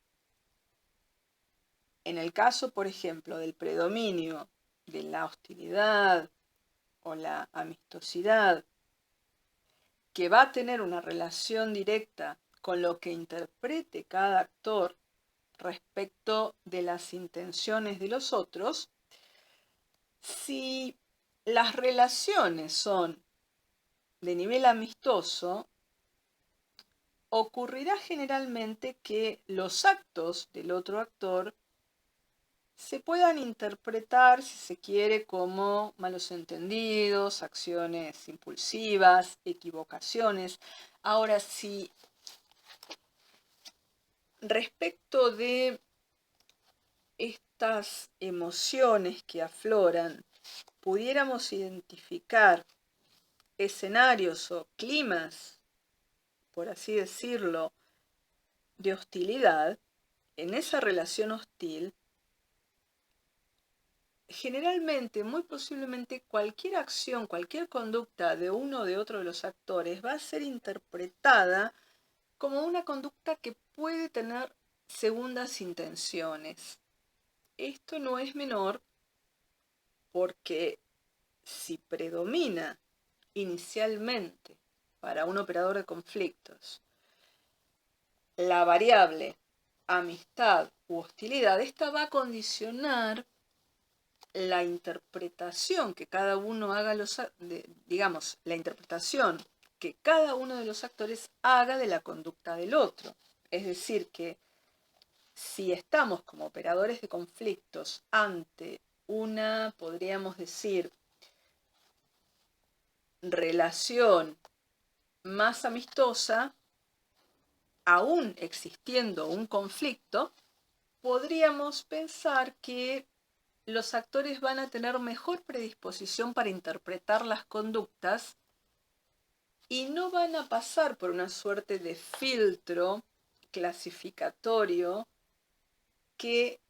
en el caso, por ejemplo, del predominio de la hostilidad o la amistosidad, que va a tener una relación directa con lo que interprete cada actor respecto de las intenciones de los otros, si las relaciones son de nivel amistoso, ocurrirá generalmente que los actos del otro actor se puedan interpretar, si se quiere, como malos entendidos, acciones impulsivas, equivocaciones. Ahora, si respecto de estas emociones que afloran pudiéramos identificar escenarios o climas, por así decirlo, de hostilidad, en esa relación hostil, generalmente, muy posiblemente, cualquier acción, cualquier conducta de uno o de otro de los actores va a ser interpretada como una conducta que puede tener segundas intenciones. Esto no es menor porque si predomina inicialmente para un operador de conflictos la variable amistad u hostilidad, esta va a condicionar la interpretación que cada uno haga, digamos, la interpretación que cada uno de los actores haga de la conducta del otro. Es decir, que si estamos como operadores de conflictos ante una, podríamos decir, relación más amistosa, aún existiendo un conflicto, podríamos pensar que los actores van a tener mejor predisposición para interpretar las conductas y no van a pasar por una suerte de filtro clasificatorio que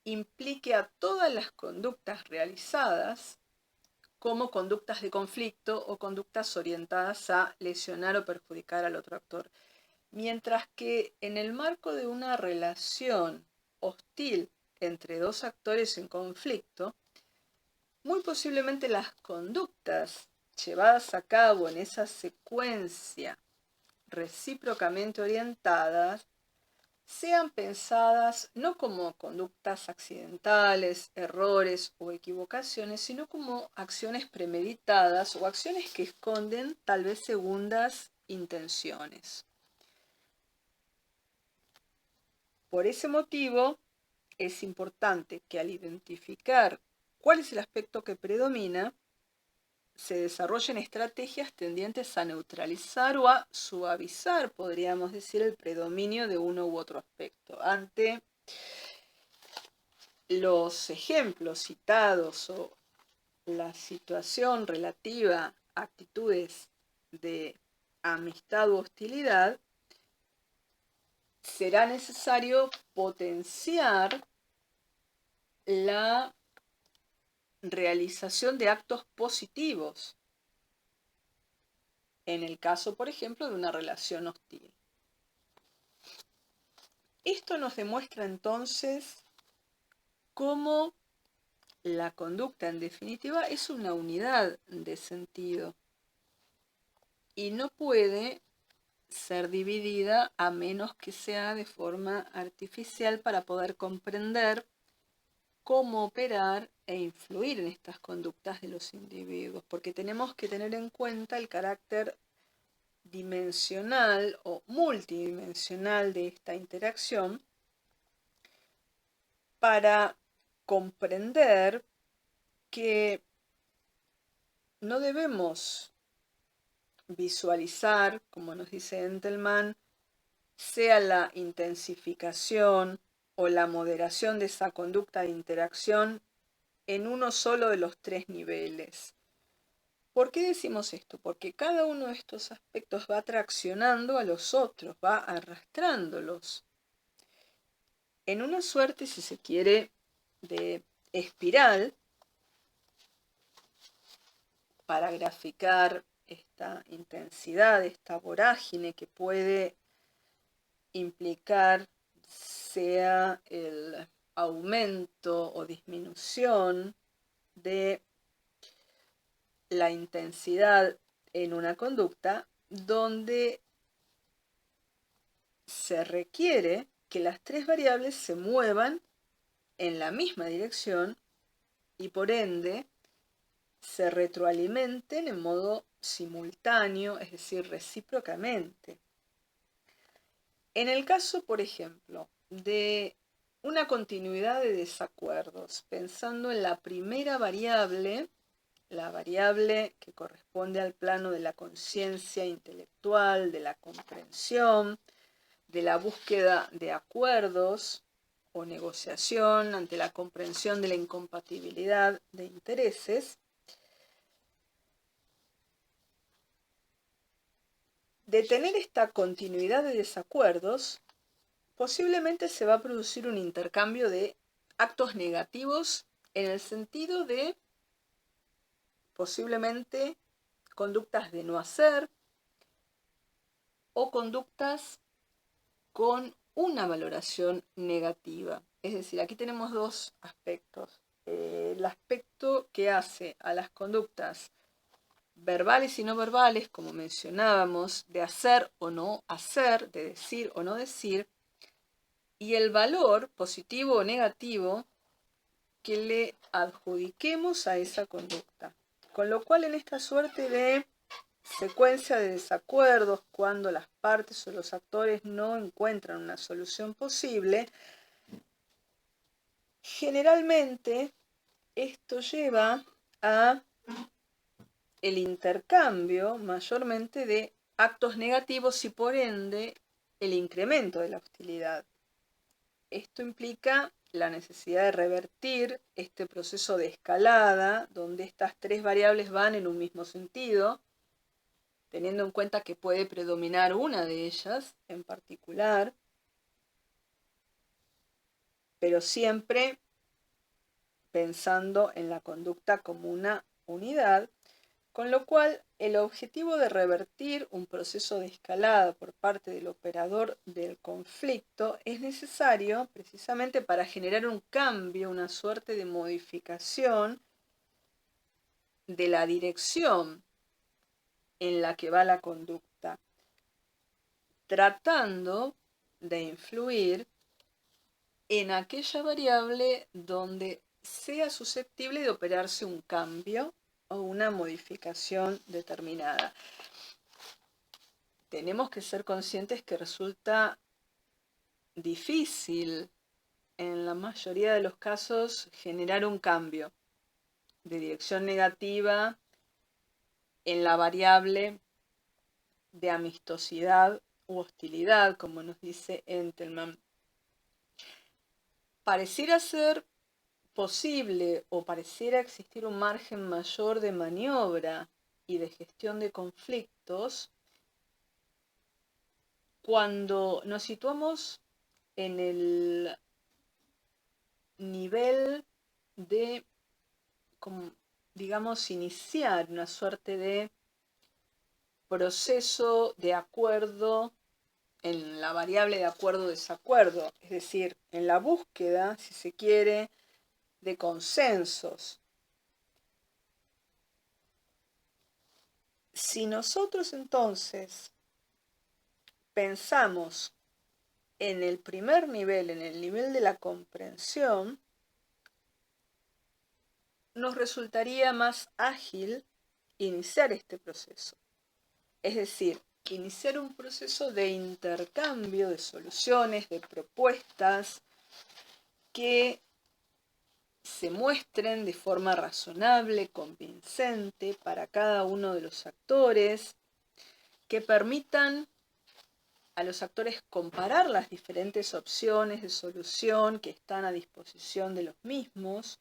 implique a todas las conductas realizadas como conductas de conflicto o conductas orientadas a lesionar o perjudicar al otro actor. Mientras que en el marco de una relación hostil entre dos actores en conflicto, muy posiblemente las conductas llevadas a cabo en esa secuencia recíprocamente orientadas sean pensadas no como conductas accidentales, errores o equivocaciones, sino como acciones premeditadas o acciones que esconden tal vez segundas intenciones. Por ese motivo, es importante que al identificar cuál es el aspecto que predomina, se desarrollen estrategias tendientes a neutralizar o a suavizar, podríamos decir, el predominio de uno u otro aspecto. Ante los ejemplos citados o la situación relativa a actitudes de amistad u hostilidad, será necesario potenciar la realización de actos positivos, en el caso, por ejemplo, de una relación hostil. Esto nos demuestra entonces cómo la conducta, en definitiva, es una unidad de sentido y no puede ser dividida a menos que sea de forma artificial para poder comprender cómo operar e influir en estas conductas de los individuos, porque tenemos que tener en cuenta el carácter dimensional o multidimensional de esta interacción para comprender que no debemos visualizar, como nos dice Entelman, sea la intensificación o la moderación de esa conducta de interacción en uno solo de los tres niveles. ¿Por qué decimos esto? Porque cada uno de estos aspectos va traccionando a los otros, va arrastrándolos en una suerte, si se quiere, de espiral para graficar esta intensidad, esta vorágine que puede implicar sea el aumento o disminución de la intensidad en una conducta, donde se requiere que las tres variables se muevan en la misma dirección y por ende se retroalimenten en modo simultáneo, es decir, recíprocamente. En el caso, por ejemplo, de una continuidad de desacuerdos, pensando en la primera variable, la variable que corresponde al plano de la conciencia intelectual, de la comprensión, de la búsqueda de acuerdos o negociación ante la comprensión de la incompatibilidad de intereses, de tener esta continuidad de desacuerdos, posiblemente se va a producir un intercambio de actos negativos en el sentido de posiblemente conductas de no hacer o conductas con una valoración negativa. Es decir, aquí tenemos dos aspectos. El aspecto que hace a las conductas verbales y no verbales, como mencionábamos, de hacer o no hacer, de decir o no decir, y el valor positivo o negativo que le adjudiquemos a esa conducta. Con lo cual, en esta suerte de secuencia de desacuerdos cuando las partes o los actores no encuentran una solución posible, generalmente esto lleva a el intercambio mayormente de actos negativos y por ende el incremento de la hostilidad. Esto implica la necesidad de revertir este proceso de escalada donde estas tres variables van en un mismo sentido, teniendo en cuenta que puede predominar una de ellas en particular, pero siempre pensando en la conducta como una unidad, con lo cual el objetivo de revertir un proceso de escalada por parte del operador del conflicto es necesario precisamente para generar un cambio, una suerte de modificación de la dirección en la que va la conducta, tratando de influir en aquella variable donde sea susceptible de operarse un cambio o una modificación determinada. Tenemos que ser conscientes que resulta difícil en la mayoría de los casos generar un cambio de dirección negativa en la variable de amistosidad u hostilidad, como nos dice Entelman. Pareciera ser posible o pareciera existir un margen mayor de maniobra y de gestión de conflictos cuando nos situamos en el nivel de, digamos, iniciar una suerte de proceso de acuerdo en la variable de acuerdo-desacuerdo, es decir, en la búsqueda, si se quiere, de consensos. Si nosotros entonces pensamos en el primer nivel, en el nivel de la comprensión, nos resultaría más ágil iniciar este proceso. Es decir, iniciar un proceso de intercambio de soluciones, de propuestas que se muestren de forma razonable, convincente para cada uno de los actores, que permitan a los actores comparar las diferentes opciones de solución que están a disposición de los mismos,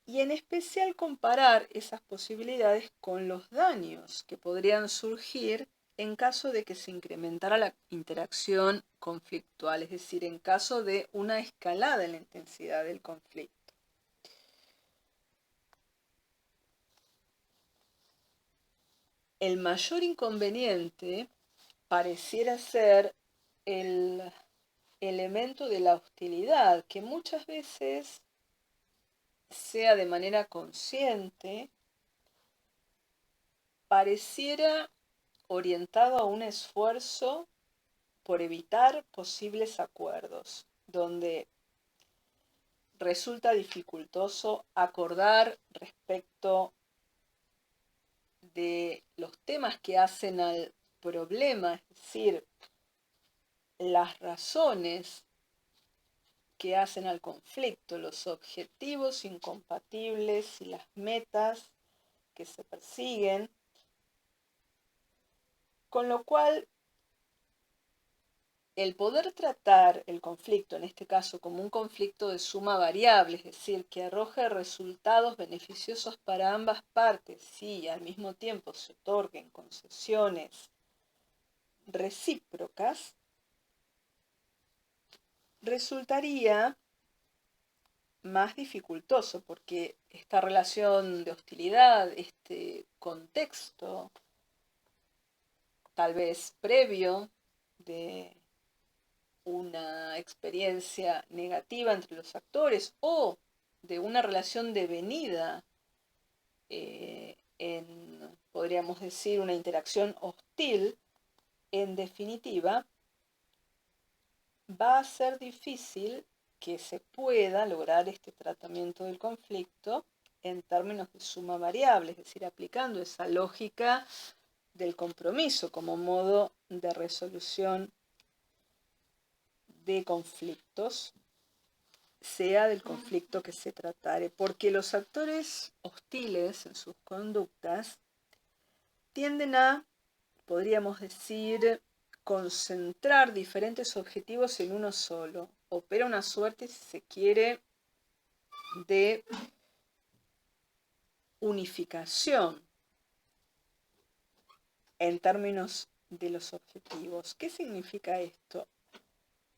y en especial comparar esas posibilidades con los daños que podrían surgir en caso de que se incrementara la interacción conflictual, es decir, en caso de una escalada en la intensidad del conflicto. El mayor inconveniente pareciera ser el elemento de la hostilidad, que muchas veces, sea de manera consciente, pareciera orientado a un esfuerzo por evitar posibles acuerdos, donde resulta dificultoso acordar respecto de los temas que hacen al problema, es decir, las razones que hacen al conflicto, los objetivos incompatibles y las metas que se persiguen, con lo cual el poder tratar el conflicto, en este caso como un conflicto de suma variable, es decir, que arroje resultados beneficiosos para ambas partes y al mismo tiempo se otorguen concesiones recíprocas, resultaría más dificultoso porque esta relación de hostilidad, este contexto tal vez previo de una experiencia negativa entre los actores o de una relación devenida podríamos decir, una interacción hostil, en definitiva, va a ser difícil que se pueda lograr este tratamiento del conflicto en términos de suma variable, es decir, aplicando esa lógica del compromiso como modo de resolución de conflictos, sea del conflicto que se tratare, porque los actores hostiles en sus conductas tienden a, podríamos decir, concentrar diferentes objetivos en uno solo. Opera una suerte, si se quiere, de unificación en términos de los objetivos. ¿Qué significa esto?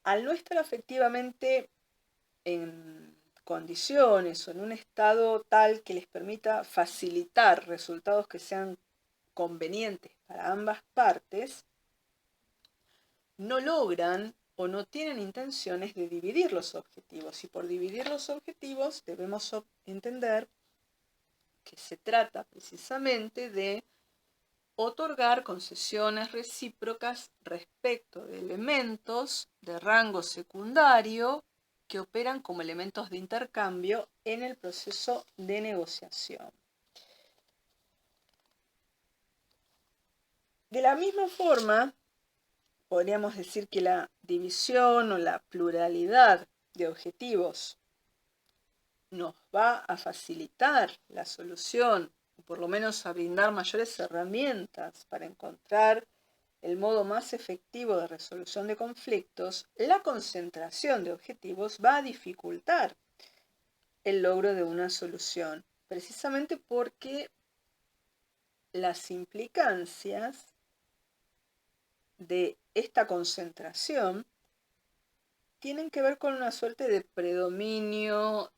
Al no estar efectivamente en condiciones o en un estado tal que les permita facilitar resultados que sean convenientes para ambas partes, no logran o no tienen intenciones de dividir los objetivos. Y por dividir los objetivos debemos entender que se trata precisamente de otorgar concesiones recíprocas respecto de elementos de rango secundario que operan como elementos de intercambio en el proceso de negociación. De la misma forma, podríamos decir que la división o la pluralidad de objetivos nos va a facilitar la solución, o por lo menos a brindar mayores herramientas para encontrar el modo más efectivo de resolución de conflictos. La concentración de objetivos va a dificultar el logro de una solución, precisamente porque las implicancias de esta concentración tienen que ver con una suerte de predominio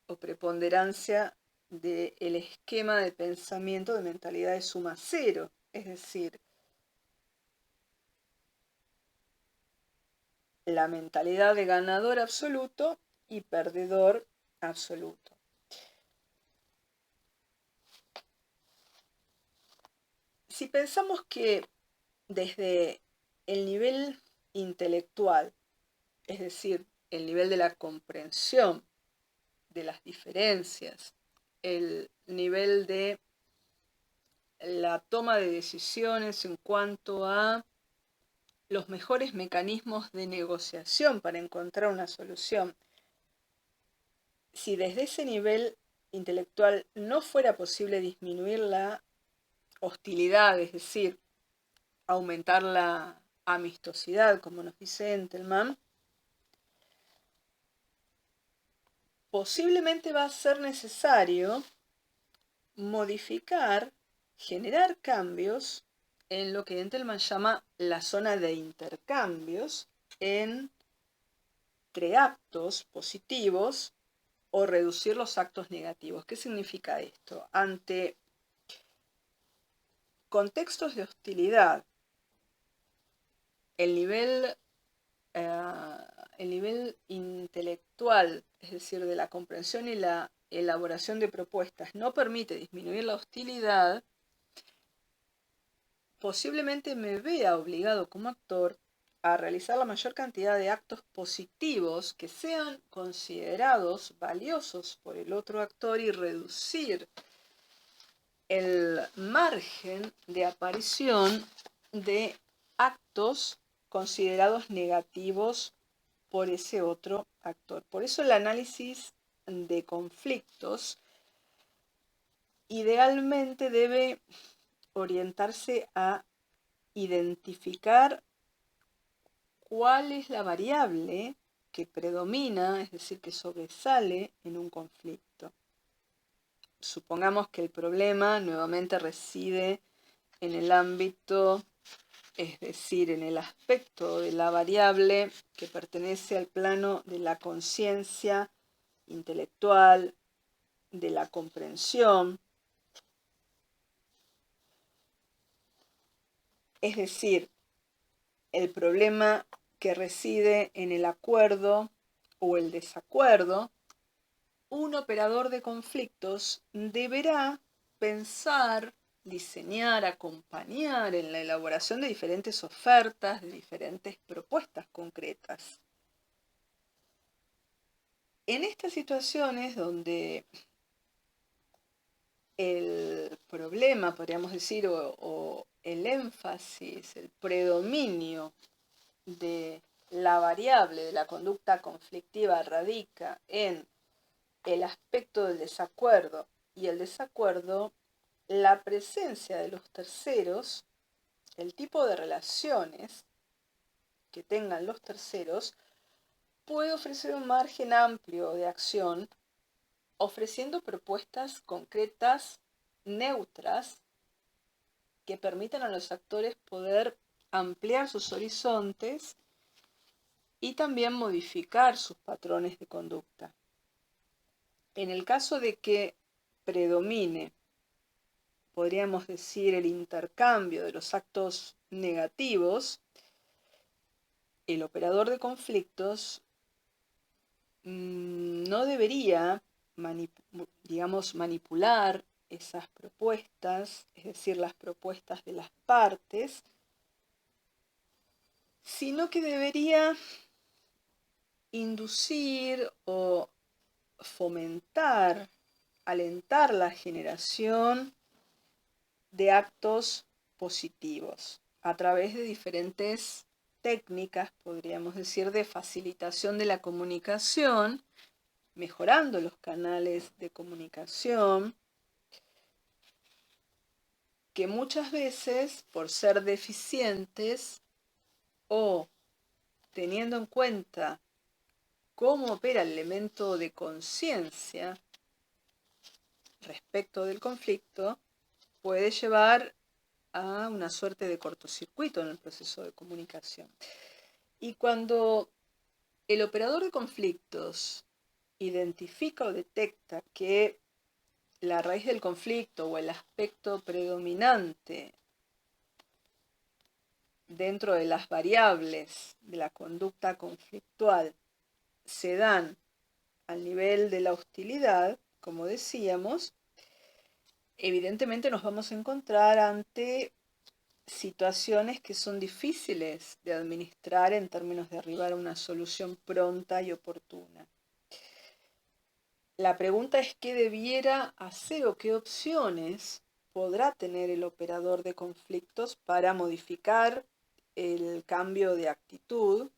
o preponderancia del esquema de pensamiento de mentalidad de suma cero, es decir, la mentalidad de ganador absoluto y perdedor absoluto. Si pensamos que desde el nivel intelectual, es decir, el nivel de la comprensión de las diferencias, el nivel de la toma de decisiones en cuanto a los mejores mecanismos de negociación para encontrar una solución, si desde ese nivel intelectual no fuera posible disminuir la hostilidad, es decir, aumentar la amistosidad, como nos dice Entelman, posiblemente va a ser necesario modificar, generar cambios en lo que Entelman llama la zona de intercambios entre actos positivos o reducir los actos negativos. ¿Qué significa esto? Ante contextos de hostilidad, el nivel intelectual, es decir, de la comprensión y la elaboración de propuestas, no permite disminuir la hostilidad, posiblemente me vea obligado como actor a realizar la mayor cantidad de actos positivos que sean considerados valiosos por el otro actor y reducir el margen de aparición de actos considerados negativos por ese otro actor. Por eso el análisis de conflictos idealmente debe orientarse a identificar cuál es la variable que predomina, es decir, que sobresale en un conflicto. Supongamos que el problema nuevamente reside en el ámbito, es decir, en el aspecto de la variable que pertenece al plano de la conciencia intelectual, de la comprensión, es decir, el problema que reside en el acuerdo o el desacuerdo. Un operador de conflictos deberá pensar, diseñar, acompañar en la elaboración de diferentes ofertas, de diferentes propuestas concretas. En estas situaciones donde el problema, podríamos decir, o el énfasis, el predominio de la variable de la conducta conflictiva radica en el aspecto del desacuerdo y el desacuerdo, la presencia de los terceros, el tipo de relaciones que tengan los terceros, puede ofrecer un margen amplio de acción, ofreciendo propuestas concretas, neutras, que permitan a los actores poder ampliar sus horizontes y también modificar sus patrones de conducta. En el caso de que predomine, podríamos decir, el intercambio de los actos negativos, el operador de conflictos no debería, manipular esas propuestas, es decir, las propuestas de las partes, sino que debería inducir o fomentar, alentar la generación de actos positivos a través de diferentes técnicas, podríamos decir, de facilitación de la comunicación, mejorando los canales de comunicación, que muchas veces, por ser deficientes o teniendo en cuenta cómo opera el elemento de conciencia respecto del conflicto, puede llevar a una suerte de cortocircuito en el proceso de comunicación. Y cuando el operador de conflictos identifica o detecta que la raíz del conflicto o el aspecto predominante dentro de las variables de la conducta conflictual se dan al nivel de la hostilidad, como decíamos, evidentemente nos vamos a encontrar ante situaciones que son difíciles de administrar en términos de arribar a una solución pronta y oportuna. La pregunta es qué debiera hacer o qué opciones podrá tener el operador de conflictos para modificar el cambio de actitud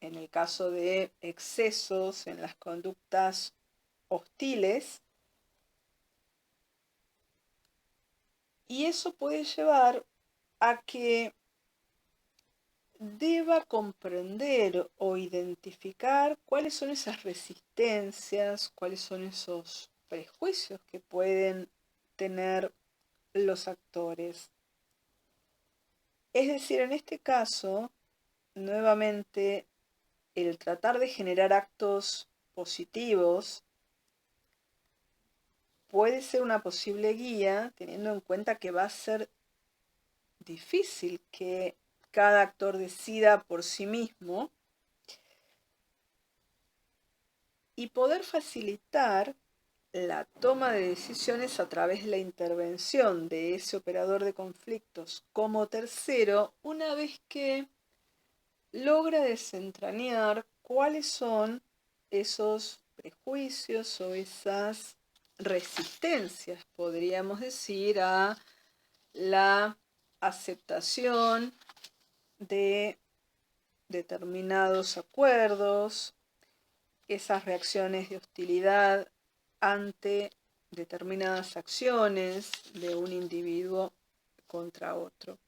en el caso de excesos en las conductas hostiles, y eso puede llevar a que deba comprender o identificar cuáles son esas resistencias, cuáles son esos prejuicios que pueden tener los actores. Es decir, en este caso, nuevamente, el tratar de generar actos positivos puede ser una posible guía, teniendo en cuenta que va a ser difícil que cada actor decida por sí mismo, y poder facilitar la toma de decisiones a través de la intervención de ese operador de conflictos como tercero, una vez que logra desentrañar cuáles son esos prejuicios o esas resistencias, podríamos decir, a la aceptación de determinados acuerdos, esas reacciones de hostilidad ante determinadas acciones de un individuo contra otro.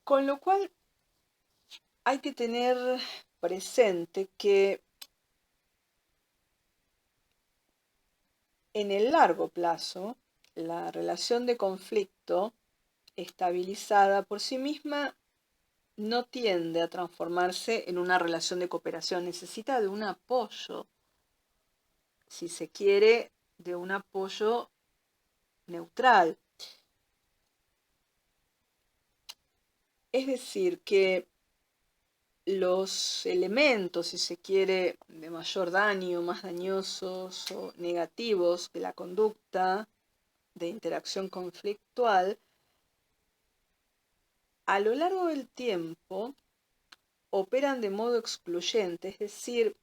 Con lo cual hay que tener presente que en el largo plazo la relación de conflicto estabilizada por sí misma no tiende a transformarse en una relación de cooperación, necesita de un apoyo, si se quiere, de un apoyo neutral. Es decir, que los elementos, si se quiere, de mayor daño, más dañosos o negativos de la conducta de interacción conflictual, a lo largo del tiempo operan de modo excluyente, es decir,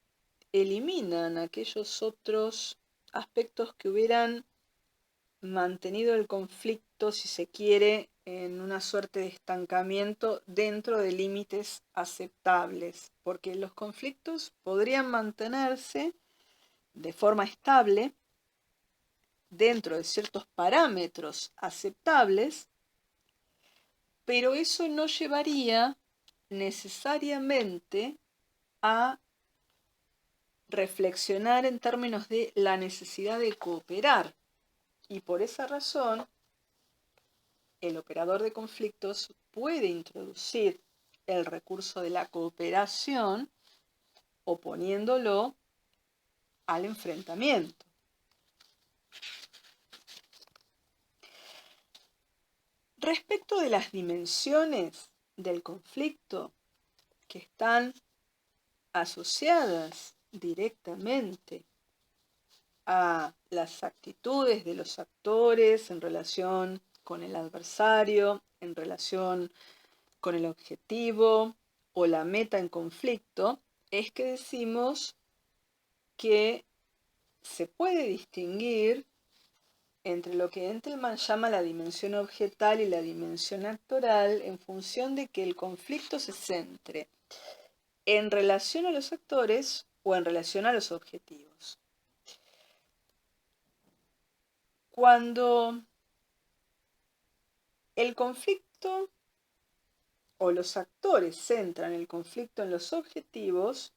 eliminan aquellos otros aspectos que hubieran mantenido el conflicto, si se quiere, en una suerte de estancamiento dentro de límites aceptables, porque los conflictos podrían mantenerse de forma estable dentro de ciertos parámetros aceptables, pero eso no llevaría necesariamente a reflexionar en términos de la necesidad de cooperar. Y por esa razón, el operador de conflictos puede introducir el recurso de la cooperación oponiéndolo al enfrentamiento. Respecto de las dimensiones del conflicto que están asociadas directamente a las actitudes de los actores en relación con el adversario, en relación con el objetivo o la meta en conflicto, es que decimos que se puede distinguir entre lo que Entelman llama la dimensión objetal y la dimensión actoral en función de que el conflicto se centre en relación a los actores o en relación a los objetivos. Cuando el conflicto o los actores centran el conflicto en los objetivos,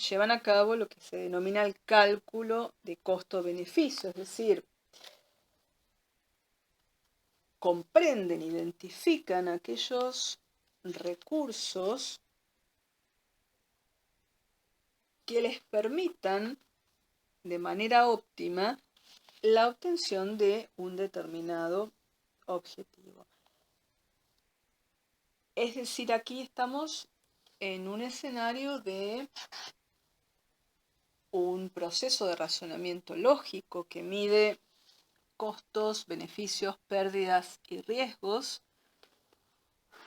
llevan a cabo lo que se denomina el cálculo de costo-beneficio, es decir, comprenden, identifican aquellos recursos que les permitan de manera óptima la obtención de un determinado objetivo. Es decir, aquí estamos en un escenario de un proceso de razonamiento lógico que mide costos, beneficios, pérdidas y riesgos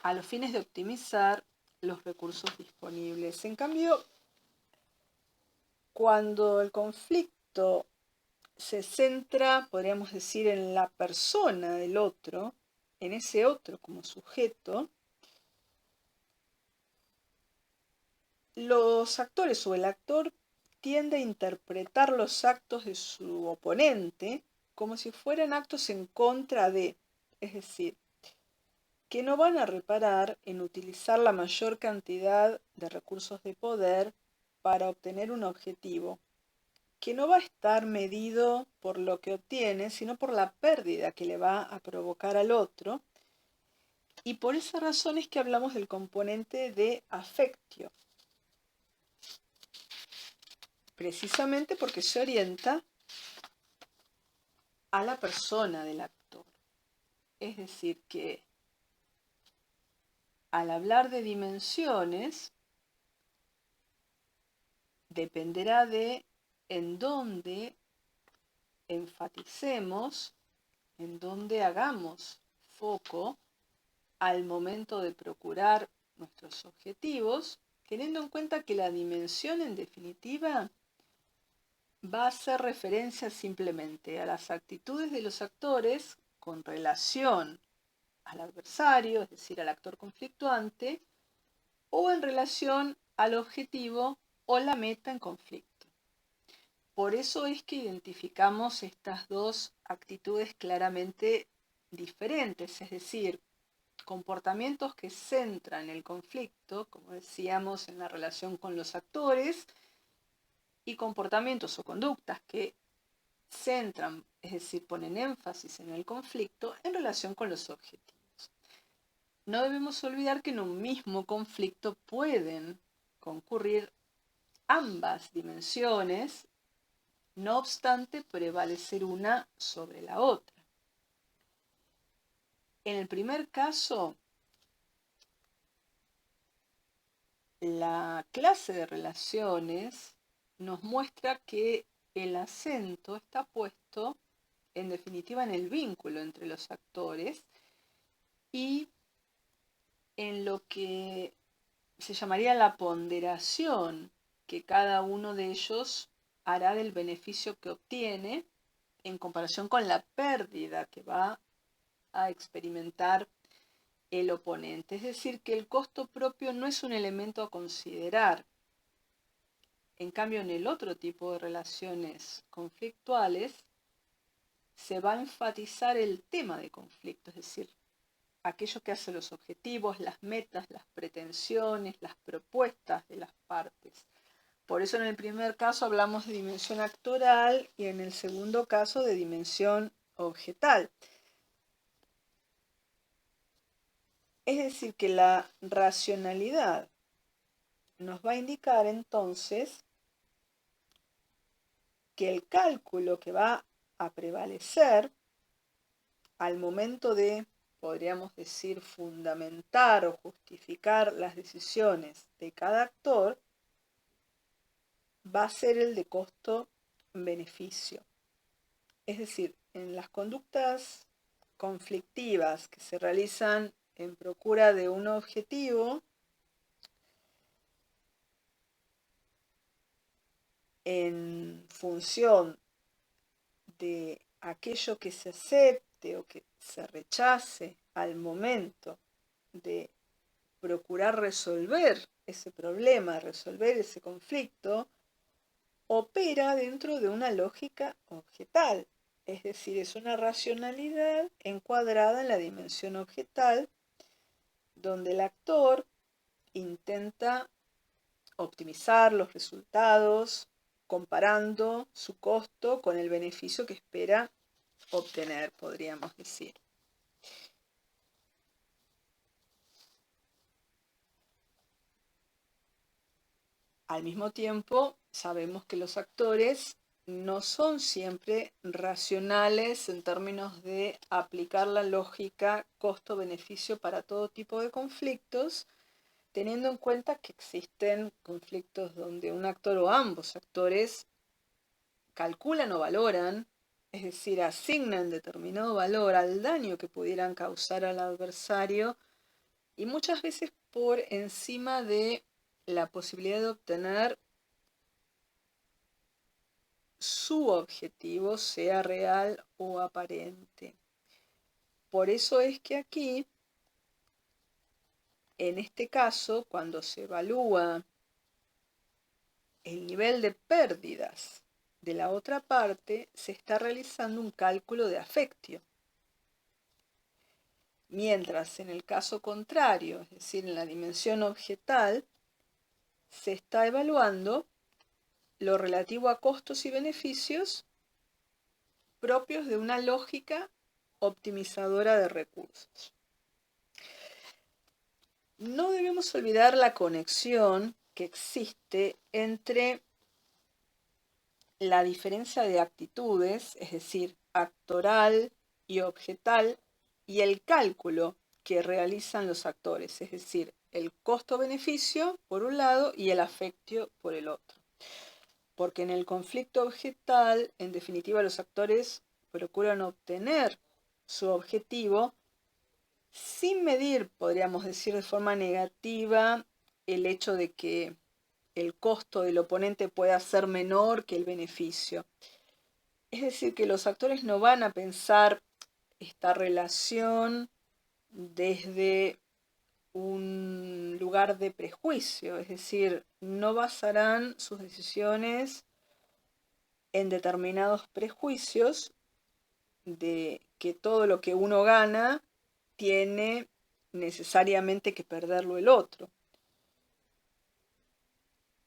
a los fines de optimizar los recursos disponibles. En cambio, cuando el conflicto se centra, podríamos decir, en la persona del otro, en ese otro como sujeto, los actores o el actor tiende a interpretar los actos de su oponente como si fueran actos en contra de, es decir, que no van a reparar en utilizar la mayor cantidad de recursos de poder para obtener un objetivo, que no va a estar medido por lo que obtiene, sino por la pérdida que le va a provocar al otro. Y por esa razón es que hablamos del componente de affectio, precisamente porque se orienta a la persona del actor. Es decir, que al hablar de dimensiones, dependerá de en dónde enfaticemos, en dónde hagamos foco al momento de procurar nuestros objetivos, teniendo en cuenta que la dimensión en definitiva va a hacer referencia simplemente a las actitudes de los actores con relación al adversario, es decir, al actor conflictuante, o en relación al objetivo o la meta en conflicto. Por eso es que identificamos estas dos actitudes claramente diferentes, es decir, comportamientos que centran el conflicto, como decíamos, en la relación con los actores, y comportamientos o conductas que centran, es decir, ponen énfasis en el conflicto en relación con los objetivos. No debemos olvidar que en un mismo conflicto pueden concurrir ambas dimensiones, no obstante prevalecer una sobre la otra. En el primer caso, la clase de relaciones nos muestra que el acento está puesto, en definitiva, en el vínculo entre los actores y en lo que se llamaría la ponderación que cada uno de ellos hará del beneficio que obtiene en comparación con la pérdida que va a experimentar el oponente. Es decir, que el costo propio no es un elemento a considerar. En cambio, en el otro tipo de relaciones conflictuales se va a enfatizar el tema de conflicto, es decir, aquello que hace los objetivos, las metas, las pretensiones, las propuestas de las partes. Por eso en el primer caso hablamos de dimensión actoral y en el segundo caso de dimensión objetal. Es decir, que la racionalidad nos va a indicar entonces que el cálculo que va a prevalecer al momento de, podríamos decir, fundamentar o justificar las decisiones de cada actor, va a ser el de costo-beneficio. Es decir, en las conductas conflictivas que se realizan en procura de un objetivo, en función de aquello que se acepte o que se rechace al momento de procurar resolver ese problema, resolver ese conflicto, opera dentro de una lógica objetal. Es decir, es una racionalidad encuadrada en la dimensión objetal, donde el actor intenta optimizar los resultados comparando su costo con el beneficio que espera obtener, podríamos decir. Al mismo tiempo, sabemos que los actores no son siempre racionales en términos de aplicar la lógica costo-beneficio para todo tipo de conflictos, teniendo en cuenta que existen conflictos donde un actor o ambos actores calculan o valoran, es decir, asignan determinado valor al daño que pudieran causar al adversario y muchas veces por encima de la posibilidad de obtener su objetivo, sea real o aparente. Por eso es que aquí, en este caso, cuando se evalúa el nivel de pérdidas de la otra parte, se está realizando un cálculo de afectio. Mientras en el caso contrario, es decir, en la dimensión objetal, se está evaluando lo relativo a costos y beneficios propios de una lógica optimizadora de recursos. No debemos olvidar la conexión que existe entre la diferencia de actitudes, es decir, actoral y objetal, y el cálculo que realizan los actores, es decir, el costo-beneficio por un lado y el afectio por el otro. Porque en el conflicto objetal, en definitiva, los actores procuran obtener su objetivo sin medir, podríamos decir de forma negativa, el hecho de que el costo del oponente pueda ser menor que el beneficio. Es decir, que los actores no van a pensar esta relación desde un lugar de prejuicio, es decir, no basarán sus decisiones en determinados prejuicios de que todo lo que uno gana tiene necesariamente que perderlo el otro.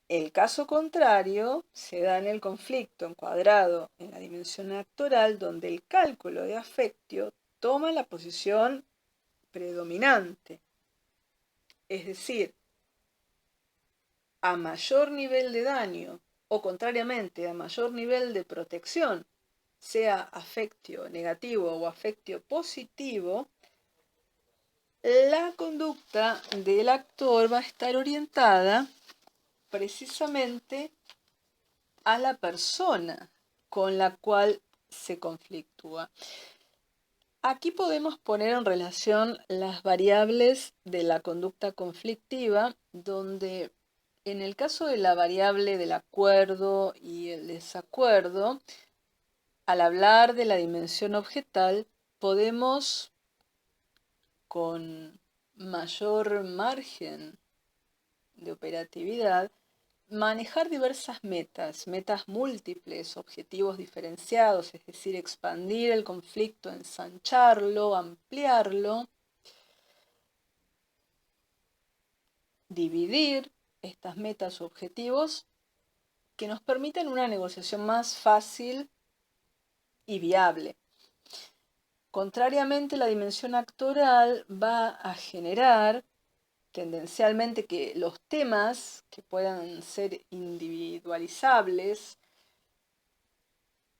El caso contrario se da en el conflicto encuadrado en la dimensión actoral, donde el cálculo de afectio toma la posición predominante. Es decir, a mayor nivel de daño o contrariamente a mayor nivel de protección, sea afectio negativo o afectio positivo, la conducta del actor va a estar orientada precisamente a la persona con la cual se conflictúa. Aquí podemos poner en relación las variables de la conducta conflictiva, donde en el caso de la variable del acuerdo y el desacuerdo, al hablar de la dimensión objetal, podemos con mayor margen de operatividad manejar diversas metas, metas múltiples, objetivos diferenciados, es decir, expandir el conflicto, ensancharlo, ampliarlo, dividir estas metas o objetivos que nos permiten una negociación más fácil y viable. Contrariamente, la dimensión actoral va a generar tendencialmente que los temas que puedan ser individualizables,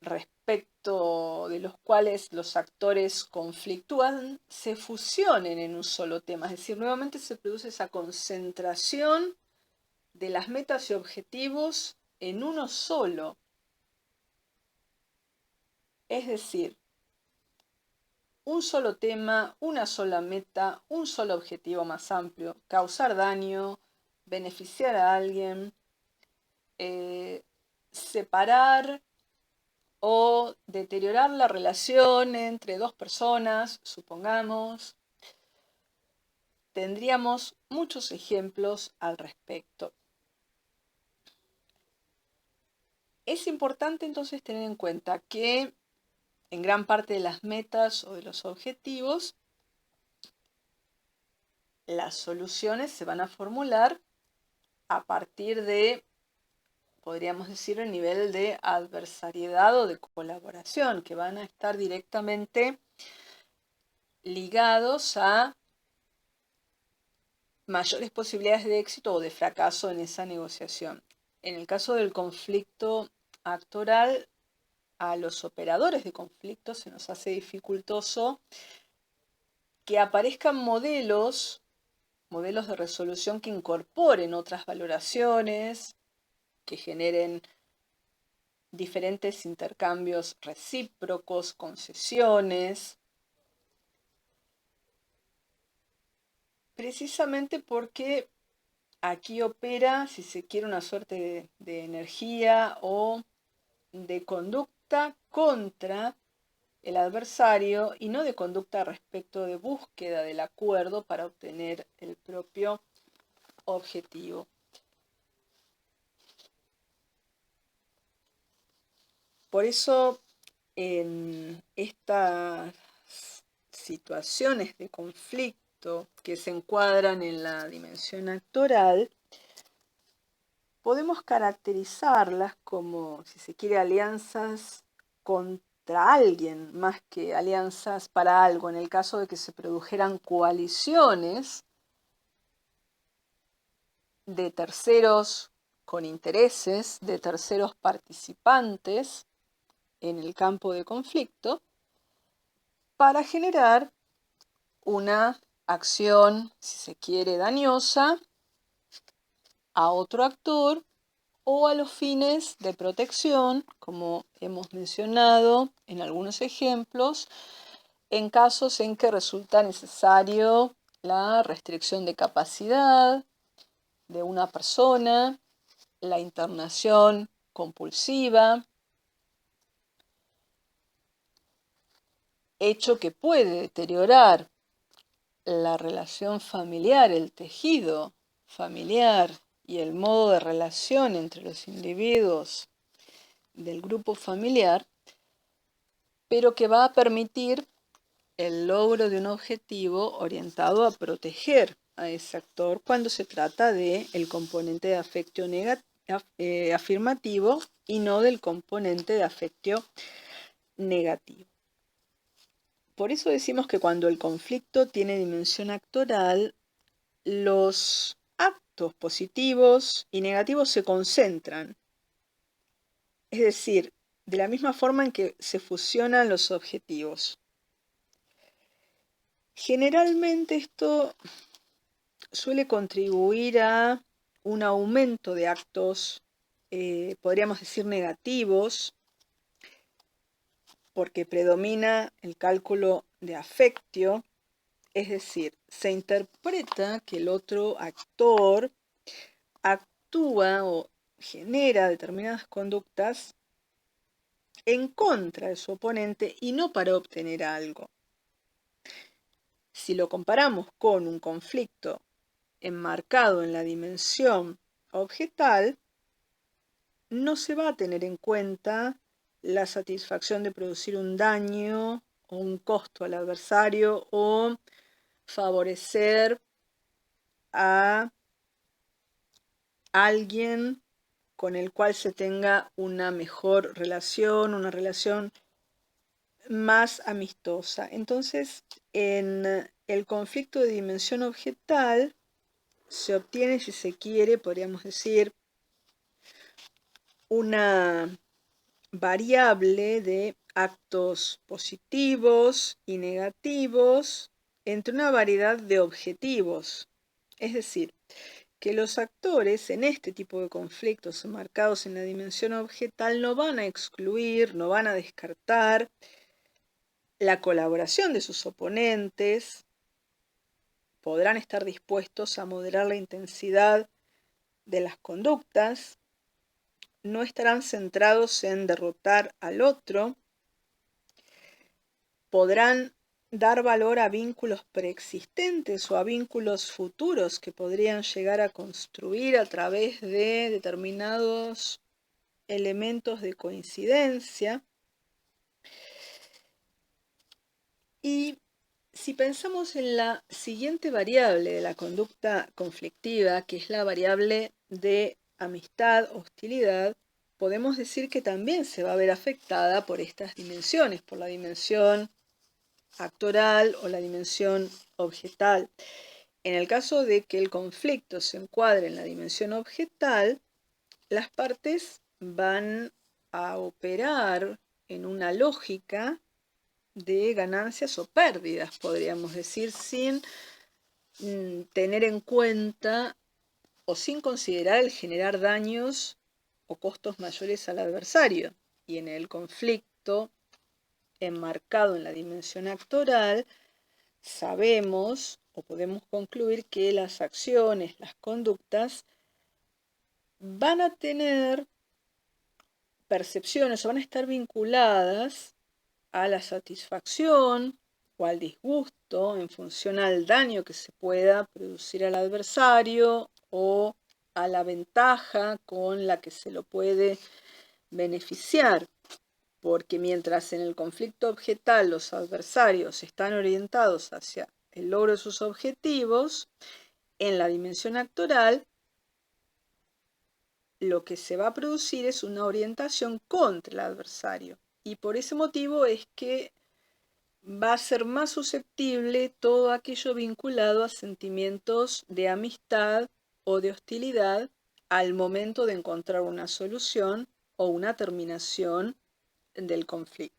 respecto de los cuales los actores conflictúan, se fusionen en un solo tema. Es decir, nuevamente se produce esa concentración de las metas y objetivos en uno solo. Es decir, un solo tema, una sola meta, un solo objetivo más amplio, causar daño, beneficiar a alguien, separar o deteriorar la relación entre dos personas, supongamos. Tendríamos muchos ejemplos al respecto. Es importante entonces tener en cuenta que en gran parte de las metas o de los objetivos, las soluciones se van a formular a partir de, podríamos decir, el nivel de adversariedad o de colaboración, que van a estar directamente ligados a mayores posibilidades de éxito o de fracaso en esa negociación. En el caso del conflicto actoral, a los operadores de conflicto se nos hace dificultoso que aparezcan modelos de resolución que incorporen otras valoraciones, que generen diferentes intercambios recíprocos, concesiones, precisamente porque aquí opera, si se quiere, una suerte de energía o de conducta contra el adversario y no de conducta respecto de búsqueda del acuerdo para obtener el propio objetivo. Por eso, en estas situaciones de conflicto que se encuadran en la dimensión actoral, podemos caracterizarlas como, si se quiere, alianzas contra alguien, más que alianzas para algo. En el caso de que se produjeran coaliciones de terceros con intereses, de terceros participantes en el campo de conflicto, para generar una acción, si se quiere, dañosa a otro actor o a los fines de protección, como hemos mencionado en algunos ejemplos, en casos en que resulta necesario la restricción de capacidad de una persona, la internación compulsiva, hecho que puede deteriorar la relación familiar, el tejido familiar y el modo de relación entre los individuos del grupo familiar, pero que va a permitir el logro de un objetivo orientado a proteger a ese actor cuando se trata del componente de afecto afirmativo y no del componente de afecto negativo. Por eso decimos que cuando el conflicto tiene dimensión actoral, los actos positivos y negativos se concentran. Es decir, de la misma forma en que se fusionan los objetivos. Generalmente esto suele contribuir a un aumento de actos, podríamos decir, negativos, porque predomina el cálculo de afectio, es decir, se interpreta que el otro actor actúa o genera determinadas conductas en contra de su oponente y no para obtener algo. Si lo comparamos con un conflicto enmarcado en la dimensión objetal, no se va a tener en cuenta la satisfacción de producir un daño o un costo al adversario o favorecer a alguien con el cual se tenga una mejor relación, una relación más amistosa. Entonces, en el conflicto de dimensión objetal se obtiene, si se quiere, podríamos decir, una variable de actos positivos y negativos entre una variedad de objetivos. Es decir, que los actores en este tipo de conflictos marcados en la dimensión objetal no van a excluir, no van a descartar la colaboración de sus oponentes, podrán estar dispuestos a moderar la intensidad de las conductas, no estarán centrados en derrotar al otro, podrán dar valor a vínculos preexistentes o a vínculos futuros que podrían llegar a construir a través de determinados elementos de coincidencia. Y si pensamos en la siguiente variable de la conducta conflictiva, que es la variable de amistad, hostilidad, podemos decir que también se va a ver afectada por estas dimensiones, por la dimensión actoral o la dimensión objetal. En el caso de que el conflicto se encuadre en la dimensión objetal, las partes van a operar en una lógica de ganancias o pérdidas, podríamos decir, sin tener en cuenta o sin considerar el generar daños o costos mayores al adversario. Y en el conflicto enmarcado en la dimensión actoral, sabemos o podemos concluir que las acciones, las conductas, van a tener percepciones o van a estar vinculadas a la satisfacción o al disgusto en función al daño que se pueda producir al adversario o a la ventaja con la que se lo puede beneficiar. Porque mientras en el conflicto objetal los adversarios están orientados hacia el logro de sus objetivos, en la dimensión actoral lo que se va a producir es una orientación contra el adversario. Y por ese motivo es que va a ser más susceptible todo aquello vinculado a sentimientos de amistad o de hostilidad al momento de encontrar una solución o una terminación del conflicto.